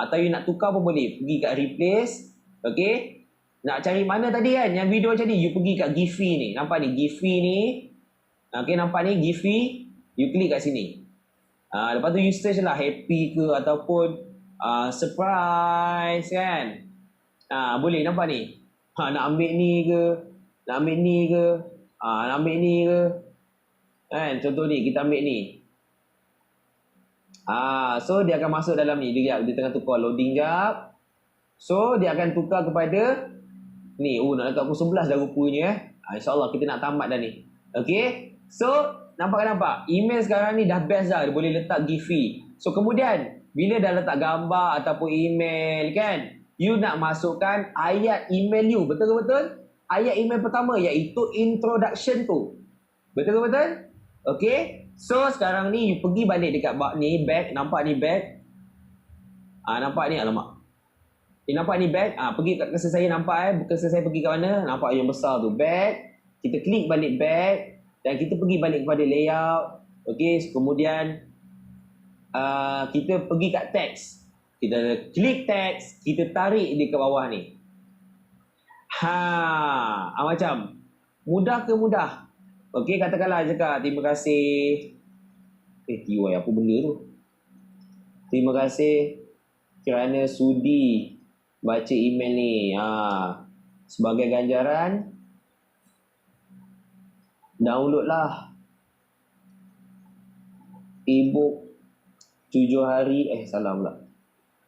Atau you nak tukar pun boleh. Pergi kat replace. Okay. Nak cari mana tadi kan? Yang video macam ni. You pergi kat Giphy ni. Nampak ni? Giphy ni. Okay, nampak ni? Giphy. You klik kat sini. Lepas tu you search lah. Happy ke ataupun surprise kan? Boleh, nampak ni? Nak ambil ni ke? Nak ambil ni ke? Nak ambil ni ke? Kan, contoh ni, kita ambil ni. So dia akan masuk dalam ni. Dia tengah tukar loading jap. So dia akan tukar kepada ni. Nak letak pukul 11 dah rupanya InsyaAllah kita nak tamat dah ni. Okay. So nampak? Email sekarang ni dah best dah. Dia boleh letak Giphy. So kemudian bila dah letak gambar ataupun email kan, you nak masukkan ayat email you. Betul ke betul? Ayat email pertama iaitu introduction tu. Betul ke betul? Okay. So sekarang ni you pergi balik dekat ni back. Nampak ni back. Nampak ni, alamak. Nampak ni back. Pergi kat cursor saya, nampak cursor saya pergi ke mana? Nampak yang besar tu, back. Kita klik balik back dan kita pergi balik kepada layout. Okay. Kemudian kita pergi kat text. Kita klik text, kita tarik dia ke bawah ni. Macam mudah ke mudah? Okey, katakanlah cakap terima kasih. TY apa benda tu? Terima kasih kerana sudi baca email ni. Sebagai ganjaran, downloadlah ebook 7 hari salah pula.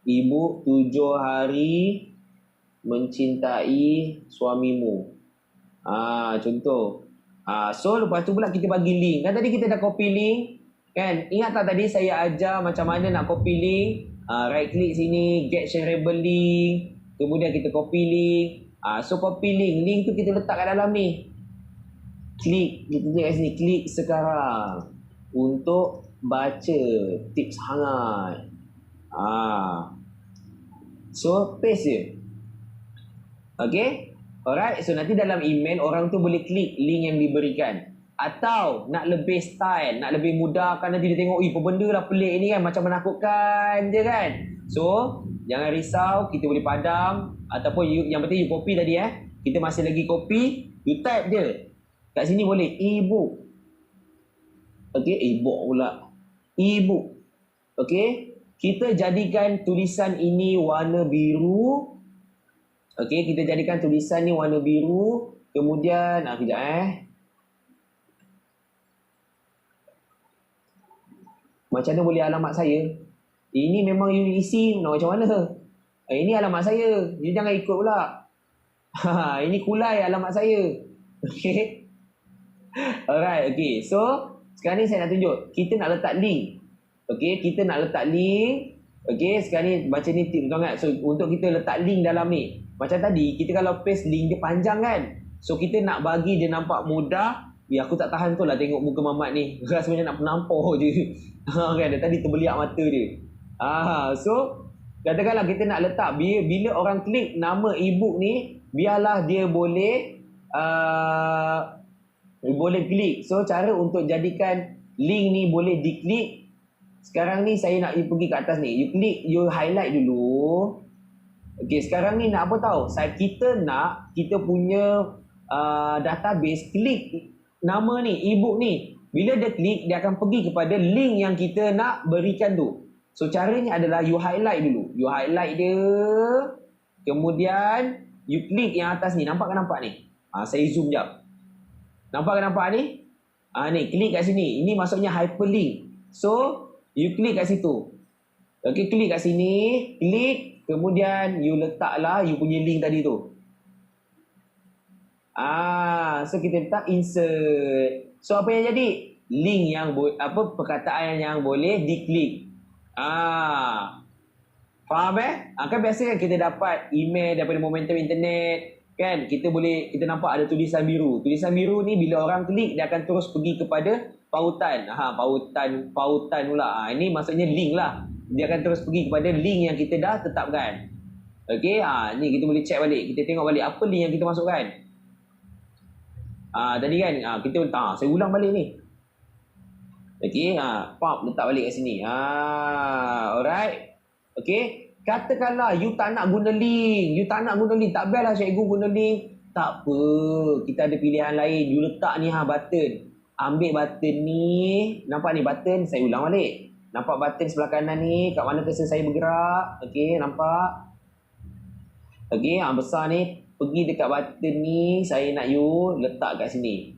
Ebook 7 hari mencintai suamimu. Contoh. So lepas tu pula kita bagi link. Kan tadi kita dah copy link. Kan? Ingat tak tadi saya ajar macam mana nak copy link? Right click sini, get shareable link. Kemudian kita copy link. So copy link. Link tu kita letak kat dalam ni. Klik. Kita tengok kat sini. Klik sekarang. Untuk baca tips hangat. So paste je. Okay? Alright. So nanti dalam email orang tu boleh klik link yang diberikan. Atau nak lebih style, nak lebih mudah kan nanti dia tengok, apa benda lah pelik ni kan, macam menakutkan je kan. So, jangan risau, kita boleh padam. Ataupun yang penting you copy tadi kita masih lagi copy, you type je. Kat sini boleh, e-book. Okay, e-book pula. E-book. Okay, kita jadikan tulisan ini warna biru. Okay, kita jadikan tulisan ni warna biru. Kemudian, kejap macam mana boleh alamat saya? Ini memang you isi nak macam mana? Ini alamat saya. You jangan ikut pula. Ini kulai alamat saya. Okay. Alright. Okay. So, sekarang ni saya nak tunjuk. Kita nak letak link. Okay. Kita nak letak link. Okay. Sekarang ni baca ni tip tuan kan. So, untuk kita letak link dalam ni. Macam tadi, kita kalau paste link dia panjang kan. So, kita nak bagi dia nampak mudah. Aku tak tahan tu lah tengok muka Mamat ni. Rasa macam nak penampar je. Kan, dia tadi terbeliak mata dia. So, katakanlah kita nak letak, bila orang klik nama e-book ni, biarlah dia boleh klik. So, cara untuk jadikan link ni boleh diklik. Sekarang ni saya nak you pergi ke atas ni. You klik, you highlight dulu. Okay, sekarang ni nak apa tahu? Kita punya database klik nama ni, e-book ni. Bila dia klik, dia akan pergi kepada link yang kita nak berikan tu. So, caranya adalah you highlight dulu. You highlight dia. Kemudian, you klik yang atas ni. Nampak ni? Saya zoom jap. Nampak ni? Ni, klik kat sini. Ini maksudnya hyperlink. So, you klik kat situ. Okay, klik kat sini. Klik. Kemudian, you letaklah you punya link tadi tu. So kita letak insert. So apa yang jadi? Link yang perkataan yang boleh diklik. Faham kan biasa kita dapat email daripada Momentum Internet kan, kita nampak ada tulisan biru. Tulisan biru ni bila orang klik dia akan terus pergi kepada pautan. Pautan pula. Ini maksudnya link lah. Dia akan terus pergi kepada link yang kita dah tetapkan. Okey, ni kita boleh check balik. Kita tengok balik apa link yang kita masukkan. Tadi kan kita saya ulang balik ni. Okey, letak balik kat sini. Alright. Okey, katakanlah you tak nak guna link, tak biarlah cikgu guna link. Tak apa, kita ada pilihan lain. You letak ni button. Ambil button ni, nampak ni button, saya ulang balik. Nampak button sebelah kanan ni, kat mana cursor saya bergerak. Okey, nampak? Okey, besar ni. Pergi dekat button ni, saya nak you letak kat sini.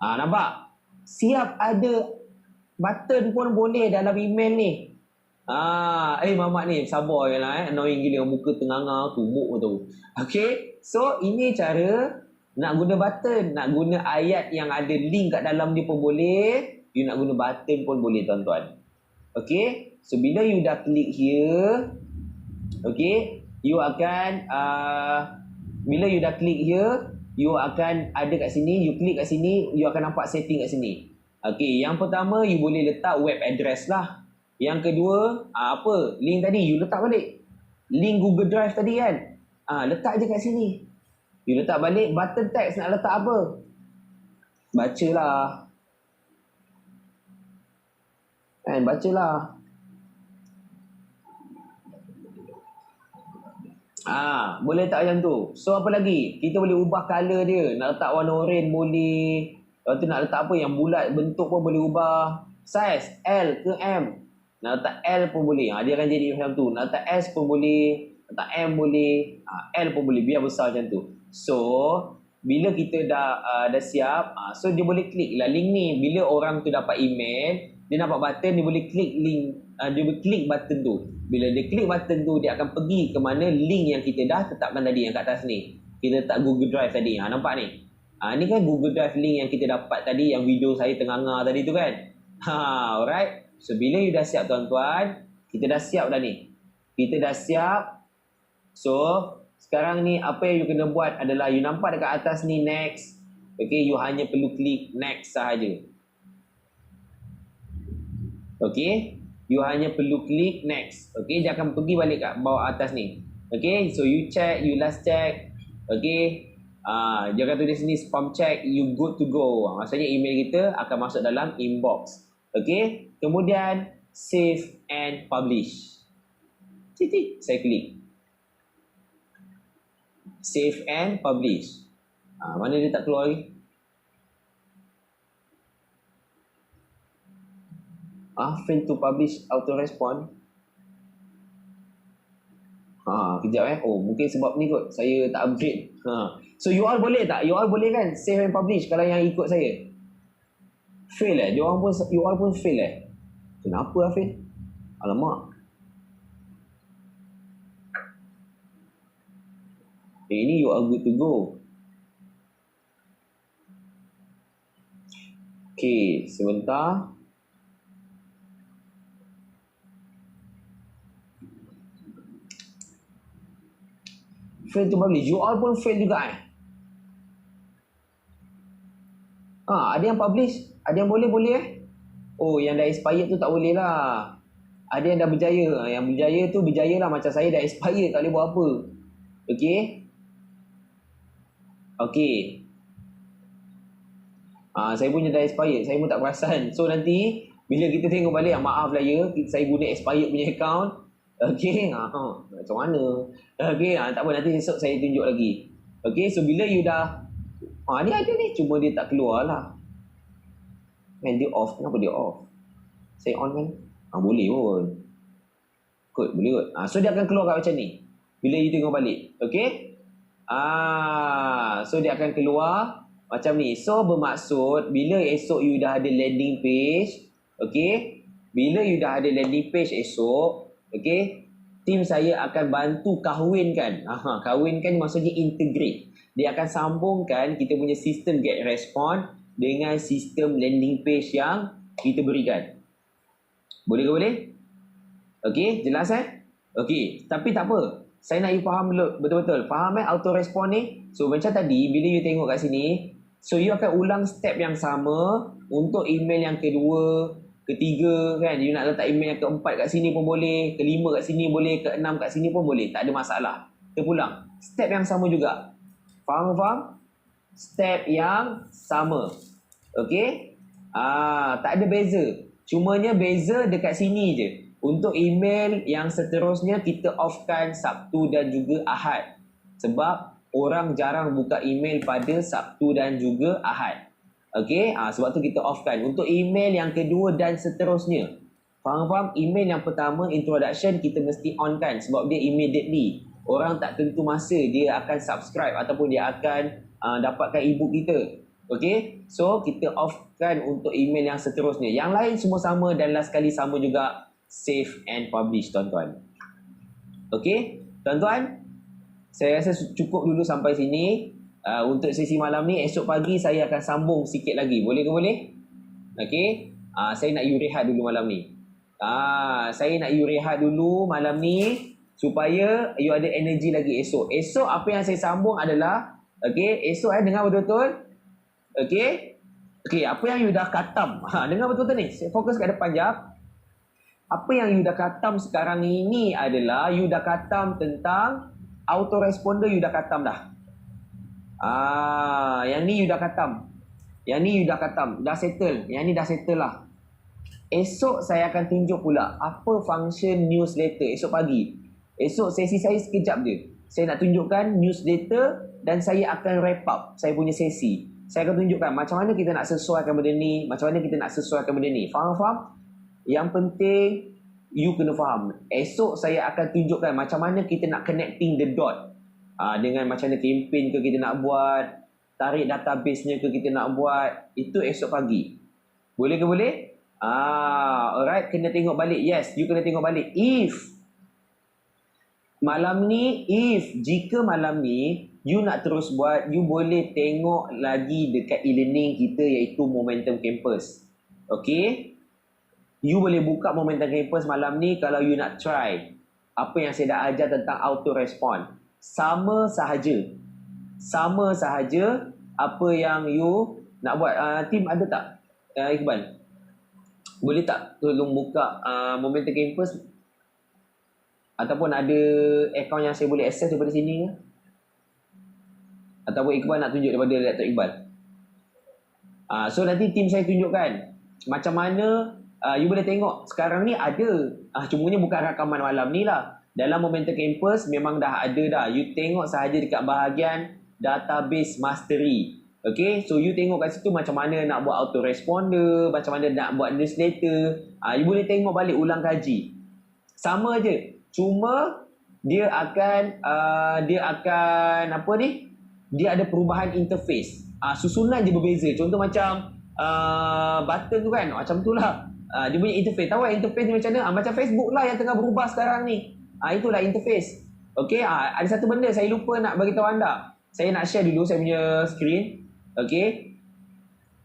Nampak? Siap ada button pun boleh dalam email ni. Mamat ni sabar je lah annoying gila, muka tenganga tumbuk tu. Okay, so ini cara nak guna button. Nak guna ayat yang ada link kat dalam dia pun boleh. You nak guna button pun boleh tuan-tuan. Okay, so bila you dah klik here, okay, you akan bila you dah klik here, you akan ada kat sini, you klik kat sini, you akan nampak setting kat sini. Okay, yang pertama you boleh letak web address lah. Yang kedua, link tadi you letak balik. Link Google Drive tadi kan. Letak je kat sini. You letak balik. Button text nak letak apa? Bacalah. Bacalah. Boleh tak macam tu. So apa lagi? Kita boleh ubah color dia. Nak letak warna orange boleh. Lepas tu nak letak apa yang bulat, bentuk pun boleh ubah. Size L ke M. Nak letak L pun boleh. Dia akan jadi macam tu. Nak letak S pun boleh. Letak M boleh. L pun boleh. Biar besar macam tu. So bila kita dah siap, so dia boleh klik lah link ni. Bila orang tu dapat email, dia nampak button, dia boleh klik link. Dia boleh klik button tu. Bila dia klik button tu, dia akan pergi ke mana link yang kita dah tetapkan tadi yang kat atas ni. Kita letak Google Drive tadi. Nampak ni? Ni kan Google Drive link yang kita dapat tadi, yang video saya tengah-tengah tadi tu kan. Alright. So, bila you dah siap tuan-tuan, kita dah siap dah ni. Kita dah siap. So, sekarang ni apa yang you kena buat adalah you nampak dekat atas ni next. Okay, you hanya perlu klik next sahaja. Okay, you hanya perlu klik next. Okay, dia akan pergi balik kat bawah atas ni. Okay, so you check, you last check. Okay, dia kata di sini spam check, you good to go. Maksudnya email kita akan masuk dalam inbox. Okay, kemudian save and publish. Titik, saya klik. Save and publish. Mana dia tak keluar lagi? Fail to publish auto respond. Kejap Oh, mungkin sebab ni kot saya tak upgrade. So you all boleh tak? You all boleh kan save and publish kalau yang ikut saya? Fail you all pun fail Kenapa fail? Alamak. Ini you are good to go. Okay, sebentar. Fail to publish. You all pun fail juga ada yang publish, ada yang boleh Oh, yang dah expired tu tak boleh lah. Ada yang dah berjaya. Yang berjaya tu berjaya lah. Macam saya dah expired, tak boleh buat apa. Okay. Saya punya dah expired, saya pun tak perasan. So nanti bila kita tengok balik, maaf lah ya, saya guna expired punya account. Okay, macam mana? Okay, tak apa, nanti esok saya tunjuk lagi. Okay, so bila you dah ni ada ni, cuma dia tak keluar lah. Dia off, kenapa dia off? Saya on kan? Boleh pun. Boleh kot. So dia akan keluar kat macam ni bila you tengok balik. Okay. So dia akan keluar macam ni. So bermaksud bila esok you dah ada landing page. Okay. Bila you dah ada landing page esok, okay, tim saya akan bantu kahwinkan. Kahwinkan maksudnya integrate. Dia akan sambungkan kita punya sistem get response dengan sistem landing page yang kita berikan. Boleh ke boleh? Okay, jelas Okay, tapi tak apa. Saya nak you faham betul-betul. Faham auto respond ni? So macam tadi, bila you tengok kat sini, so you akan ulang step yang sama untuk email yang kedua, ketiga kan. You nak letak email yang keempat kat sini pun boleh, kelima kat sini boleh, keenam kat sini pun boleh. Tak ada masalah. Kita pulang. Step yang sama juga. Faham? Step yang sama. Okay? Tak ada beza. Cumanya beza dekat sini je. Untuk email yang seterusnya kita offkan Sabtu dan juga Ahad. Sebab orang jarang buka email pada Sabtu dan juga Ahad. Okay? Sebab tu kita offkan. Untuk email yang kedua dan seterusnya. Faham? Email yang pertama, introduction, kita mesti on kan. Sebab dia immediately. Orang tak tentu masa dia akan subscribe ataupun dia akan dapatkan ebook kita. Okay, so kita offkan untuk email yang seterusnya. Yang lain semua sama dan last kali sama juga. Save and publish tuan-tuan. Okay, tuan-tuan, saya rasa cukup dulu sampai sini. Untuk sesi malam ni, esok pagi saya akan sambung sikit lagi. Boleh ke boleh? Okay, saya nak you rehat dulu malam ni. Saya nak you rehat dulu malam ni supaya you ada energi lagi esok. Esok apa yang saya sambung adalah, okay, esok dengar betul-betul. Okay, apa yang you dah khatam. Dengar betul-betul ni. Saya fokus kat depan jap. Apa yang you dah khatam sekarang ini adalah you dah khatam tentang autoresponder, you dah khatam dah. Yang ni you dah khatam. Yang ni you dah khatam. Dah settle. Yang ni dah settle lah. Esok saya akan tunjuk pula apa function newsletter esok pagi. Esok sesi saya sekejap je. Saya nak tunjukkan newsletter dan saya akan wrap up saya punya sesi. Saya akan tunjukkan macam mana kita nak sesuaikan benda ni, macam mana kita nak sesuaikan benda ni. Faham? Yang penting you kena faham. Esok saya akan tunjukkan macam mana kita nak connecting the dot. Dengan macam mana campaign ke kita nak buat, tarik database-nya ke kita nak buat. Itu esok pagi. Boleh ke boleh? Alright, kena tengok balik. Yes, you kena tengok balik. Jika malam ni you nak terus buat, you boleh tengok lagi dekat e-learning kita iaitu Momentum Campus. Okay? You boleh buka Momentum Campus malam ni kalau you nak try apa yang saya dah ajar tentang auto respond. Sama sahaja. Sama sahaja apa yang you nak buat. Tim ada tak? Iqbal, boleh tak tolong buka Momentum Campus? Ataupun ada akaun yang saya boleh access daripada sini ke? Ataupun Iqbal nak tunjuk daripada laptop Iqbal? So nanti tim saya tunjukkan macam mana you boleh tengok. Sekarang ni ada, cumanya bukan rakaman malam ni lah. Dalam Momentum Campus memang dah ada dah. You tengok sahaja dekat bahagian database mastery. Okay, so you tengok kat situ macam mana nak buat autoresponder, macam mana nak buat newsletter. You boleh tengok balik, ulang kaji. Sama je, cuma dia akan apa ni? Dia ada perubahan interface. Susunan je berbeza. Contoh macam button tu kan, macam tu lah. Dia punya interface. Tahu interface ni macam mana? Macam Facebook lah yang tengah berubah sekarang ni. Itulah interface. Okay, ada satu benda saya lupa nak bagi tahu anda. Saya nak share dulu saya punya screen. Okay,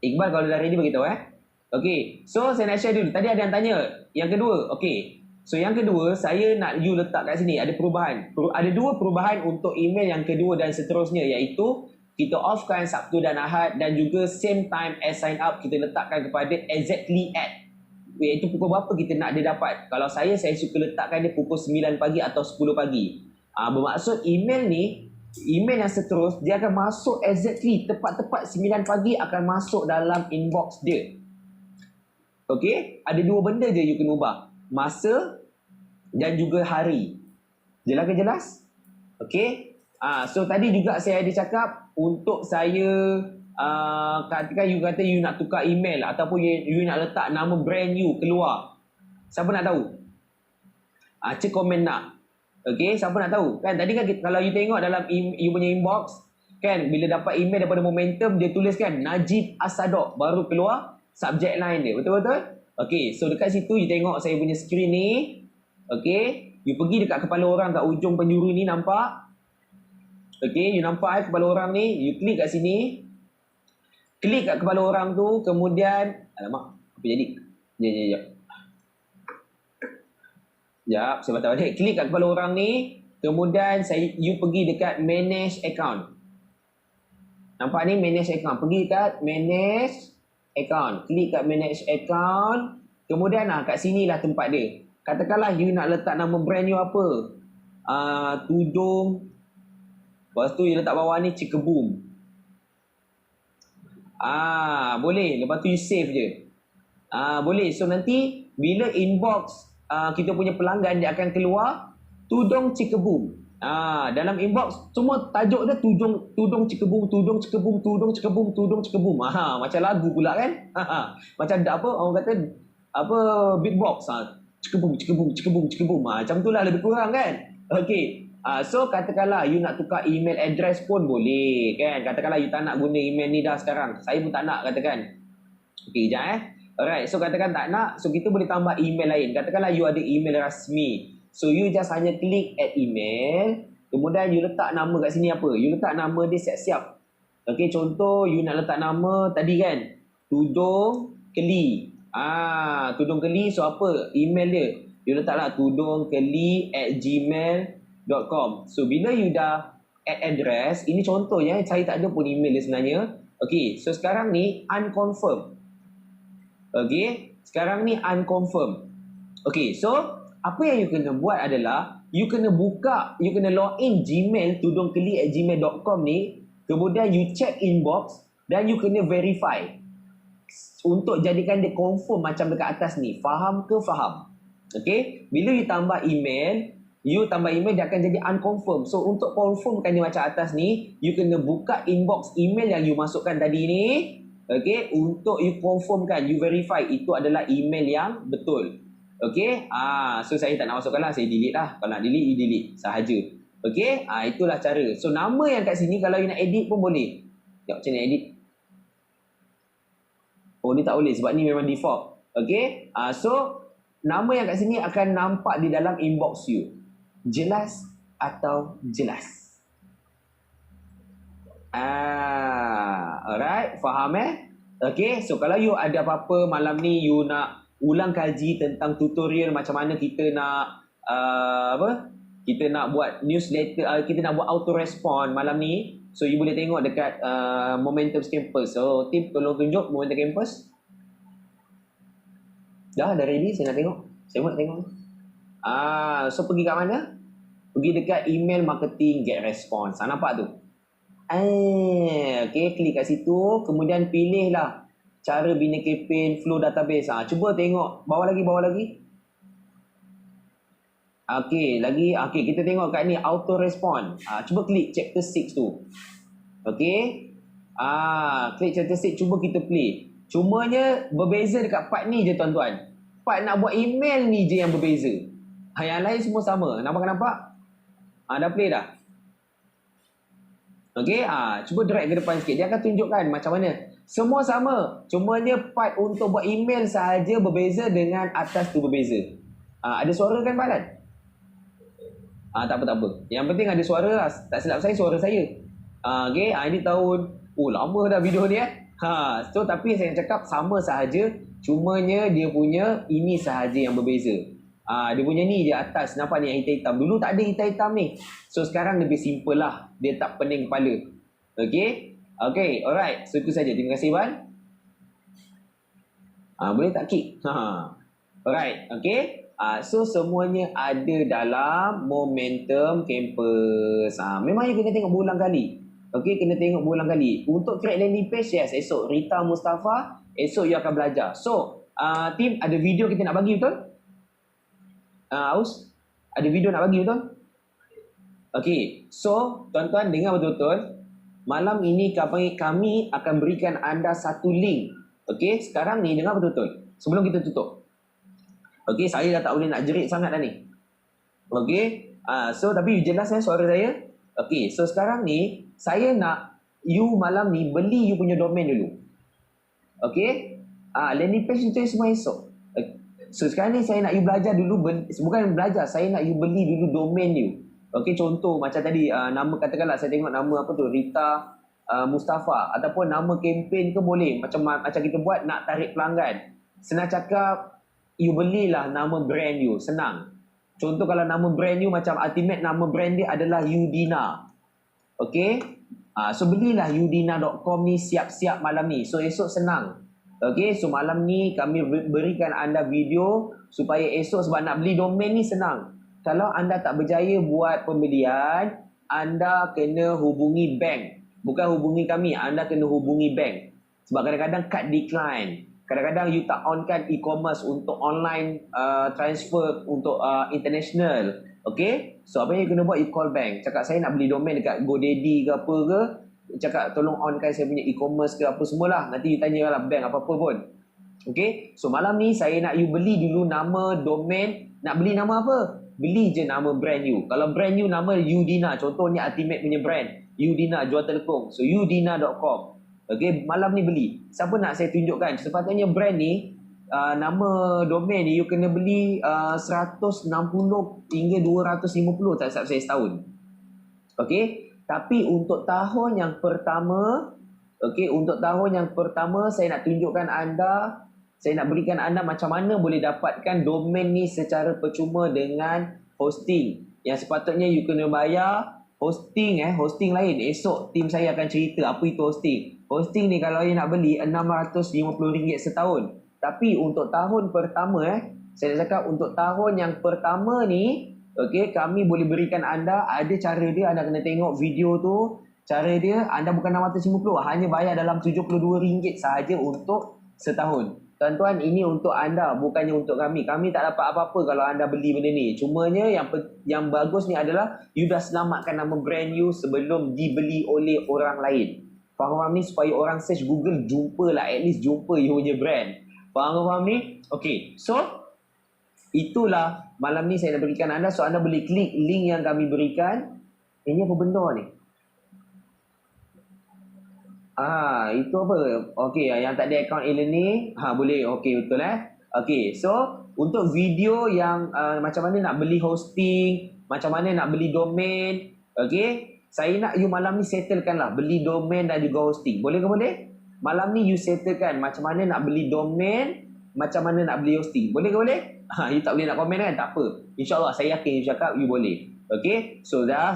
Iqbal kalau dah ready bagi tahu Okay, so saya nak share dulu. Tadi ada yang tanya. Yang kedua, okay. So yang kedua, saya nak you letak kat sini. Ada perubahan. Ada dua perubahan untuk email yang kedua dan seterusnya. Iaitu kita offkan Sabtu dan Ahad. Dan juga same time as sign up kita letakkan kepada exactly at. Iaitu pukul berapa kita nak dia dapat. Kalau saya suka letakkan dia pukul 9 pagi atau 10 pagi. Bermaksud email ni, email yang seterus, dia akan masuk exactly. Tepat-tepat 9 pagi akan masuk dalam inbox dia. Okay, ada dua benda je you kena ubah. Masa dan juga hari. Jelas ke jelas? Okay. So tadi juga saya ada cakap untuk saya ketika you kata you nak tukar email ataupun you nak letak nama brand you keluar. Siapa nak tahu? Cek komen nak. Okay, siapa nak tahu? Kan tadi kan kalau you tengok dalam you punya inbox, kan bila dapat email daripada Momentum, dia tuliskan Najib Asadok, baru keluar subject line dia. Betul-betul? Okay, so dekat situ you tengok saya punya screen ni. Okay, you pergi dekat kepala orang kat ujung penjuru ni, nampak? Okay, you nampak kepala orang ni, you klik kat sini. Klik kat kepala orang tu, kemudian alamak, apa jadi? Sekejap. Sekejap, saya batal balik. Klik kat kepala orang ni, kemudian you pergi dekat manage account. Nampak ni manage account. Pergi kat manage account. Klik kat manage account. Kemudian kat sinilah tempat dia. Katakanlah you nak letak nama brand you apa? Tudung. Lepas tu you letak bawah ni Cikeboom. Boleh. Lepas tu you save je. Boleh. So nanti bila inbox kita punya pelanggan, dia akan keluar Tudung Cikeboom. Dalam inbox semua tajuk dia tudung Cikeboom, tudung Cikeboom, tudung Cikeboom, tudung Cikeboom. Macam lagu pula kan? Macam ada apa orang kata apa beatbox. Cikeboom, Cikeboom, Cikeboom, Cikeboom. Macam tu lah lebih kurang kan? Okay. So katakanlah you nak tukar email address pun boleh kan. Katakanlah you tak nak guna email ni dah sekarang. Saya pun tak nak katakan. Okay, sekejap Alright, so katakan tak nak. So kita boleh tambah email lain. Katakanlah you ada email rasmi. So you just hanya klik add email. Kemudian you letak nama kat sini apa? You letak nama dia siap-siap. Okay, contoh you nak letak nama tadi kan, Tudung Keli. Tudung Keli. So apa email dia? You letaklah tudungkeli@gmail.com. So bila you dah add address, ini contoh ya, saya tak ada pun email dia sebenarnya. Okay, so sekarang ni unconfirm. Okay, sekarang ni unconfirm. Okay, so apa yang you kena buat adalah you kena login Gmail tudungkeli@gmail.com ni. Kemudian you check inbox dan you kena verify untuk jadikan dia confirm macam dekat atas ni. Faham ke faham? Okay, bila you tambah email dia akan jadi unconfirm. So untuk confirmkan dia macam atas ni, you kena buka inbox email yang you masukkan tadi ni. Okay, untuk you confirmkan, you verify itu adalah email yang betul. Okay, so saya tak nak masukkan lah, saya delete lah. Kalau nak delete, you delete sahaja. Okay, itulah cara. So nama yang kat sini kalau you nak edit pun boleh. Tengok macam mana edit. Oh, ni tak boleh sebab ni memang default. Okay, so nama yang kat sini akan nampak di dalam inbox you. Jelas atau jelas? Alright, faham Okay, so kalau you ada apa-apa malam ni you nak ulang kaji tentang tutorial macam mana kita nak kita nak buat newsletter, kita nak buat auto respond malam ni. So you boleh tengok dekat Momentum Campus. So Tim tolong tunjuk Momentum Campus. Dah ready, saya nak tengok. Saya nak tengok. So pergi kat mana? Pergi dekat email marketing get response. Nampak tu? Okay, klik kat situ. Kemudian pilihlah cara bina campaign, flow database. Cuba tengok. Bawah lagi. Okay, lagi. Okay, kita tengok kat ni auto respond. Cuba klik chapter 6 tu. Okay. Klik chapter 6. Cuba kita play. Cumanya berbeza dekat part ni je tuan-tuan. Part nak buat email ni je yang berbeza. Yang lain semua sama. Nampak? Dah play dah. Okay, cuba drag ke depan sikit. Dia akan tunjukkan macam mana. Semua sama. Cumanya part untuk buat email sahaja berbeza dengan atas tu berbeza. Ada suara kan Balan? Tak apa. Yang penting ada suara lah. Tak silap saya, suara saya. Okay, ini tahun... lama dah video ni So, tapi saya cakap sama sahaja. Cumanya dia punya ini sahaja yang berbeza. Dia punya ni je atas. Nampak ni yang hitam-hitam. Dulu tak ada hitam-hitam ni. So sekarang lebih simple lah. Dia tak pening kepala. Okay, alright. So itu saja. Terima kasih Wan. Boleh tak kick? Alright, okay. So semuanya ada dalam Momentum Campus. Memang you kena tengok berulang kali. Okay, kena tengok berulang kali. Untuk create landing page, yes, esok Rita Mustafa, esok you akan belajar. So, team, ada video kita nak bagi betul? Aus, ada video nak bagi betul? Okay, so tuan-tuan dengar betul-betul. Malam ini kami akan berikan anda satu link. Okay, sekarang ni dengar betul-betul. Sebelum kita tutup. Okay, saya dah tak boleh nak jerit sangat dah ni. Okay, so tapi you jelas suara saya? Okay, so sekarang ni saya nak you malam ni beli you punya domain dulu. Okay, landing page itu semua esok. So sekarang ni saya nak you belajar dulu, bukan belajar, saya nak you beli dulu domain you. Okay, contoh macam tadi nama, katakanlah saya tengok nama apa tu, Rita Mustafa, ataupun nama campaign ke boleh. Macam kita buat nak tarik pelanggan. Senang cakap, you belilah nama brand you, senang. Contoh kalau nama brand you macam Ultimate, nama brand dia adalah Udina. Okay, so belilah udina.com ni siap-siap malam ni. So esok senang. Okay, so malam ni kami berikan anda video supaya esok, sebab nak beli domain ni senang. Kalau anda tak berjaya buat pembelian, anda kena hubungi bank. Bukan hubungi kami, anda kena hubungi bank. Sebab kadang-kadang card decline. Kadang-kadang you tak onkan e-commerce untuk online transfer untuk international. Okay, so apa yang you kena buat, you call bank. Cakap saya nak beli domain dekat GoDaddy ke apa ke. Cakap tolong onkan saya punya e-commerce ke apa semualah. Nanti you tanya lah bank apa-apa pun. Okay, so malam ni saya nak you beli dulu nama domain. Nak beli nama apa? Beli je nama brand you. Kalau brand you nama Udina, contoh ni Ultimate punya brand, Udina jual telekong. So udina.com. Okay, malam ni beli. Siapa nak saya tunjukkan? Sepatutnya brand ni nama domain ni you kena beli 160 hingga 250 tak silap saya setahun. Okay, tapi untuk tahun yang pertama, saya nak tunjukkan anda, saya nak berikan anda macam mana boleh dapatkan domain ni secara percuma dengan hosting. Yang sepatutnya you kena bayar hosting lain. Esok tim saya akan cerita apa itu hosting. Hosting ni kalau you nak beli RM650 setahun. Tapi untuk tahun pertama saya nak cakap untuk tahun yang pertama ni, okay, kami boleh berikan anda, ada cara dia, anda kena tengok video tu. Cara dia, anda bukan RM650, hanya bayar dalam RM72 sahaja untuk setahun. Tuan-tuan, ini untuk anda, bukannya untuk kami. Kami tak dapat apa-apa kalau anda beli benda ni. Cumanya yang bagus ni adalah you dah selamatkan nama brand you sebelum dibeli oleh orang lain. Faham ni? Supaya orang search Google, jumpalah, at least jumpa you punya brand. Faham ni? Okay, so itulah malam ni saya nak berikan anda. So anda boleh klik link yang kami berikan. Ini apa benda ni? Itu apa? Okey, yang tak ada account e-learning, boleh. Okey, betul Okey, so untuk video yang macam mana nak beli hosting, macam mana nak beli domain, okey, saya nak you malam ni settlekan lah beli domain dan juga hosting. Boleh ke boleh? Malam ni you settlekan macam mana nak beli domain macam mana nak beli hosting. Boleh ke boleh? You tak boleh nak komen kan? Tak apa. InsyaAllah saya yakin you cakap you boleh. Okay, so dah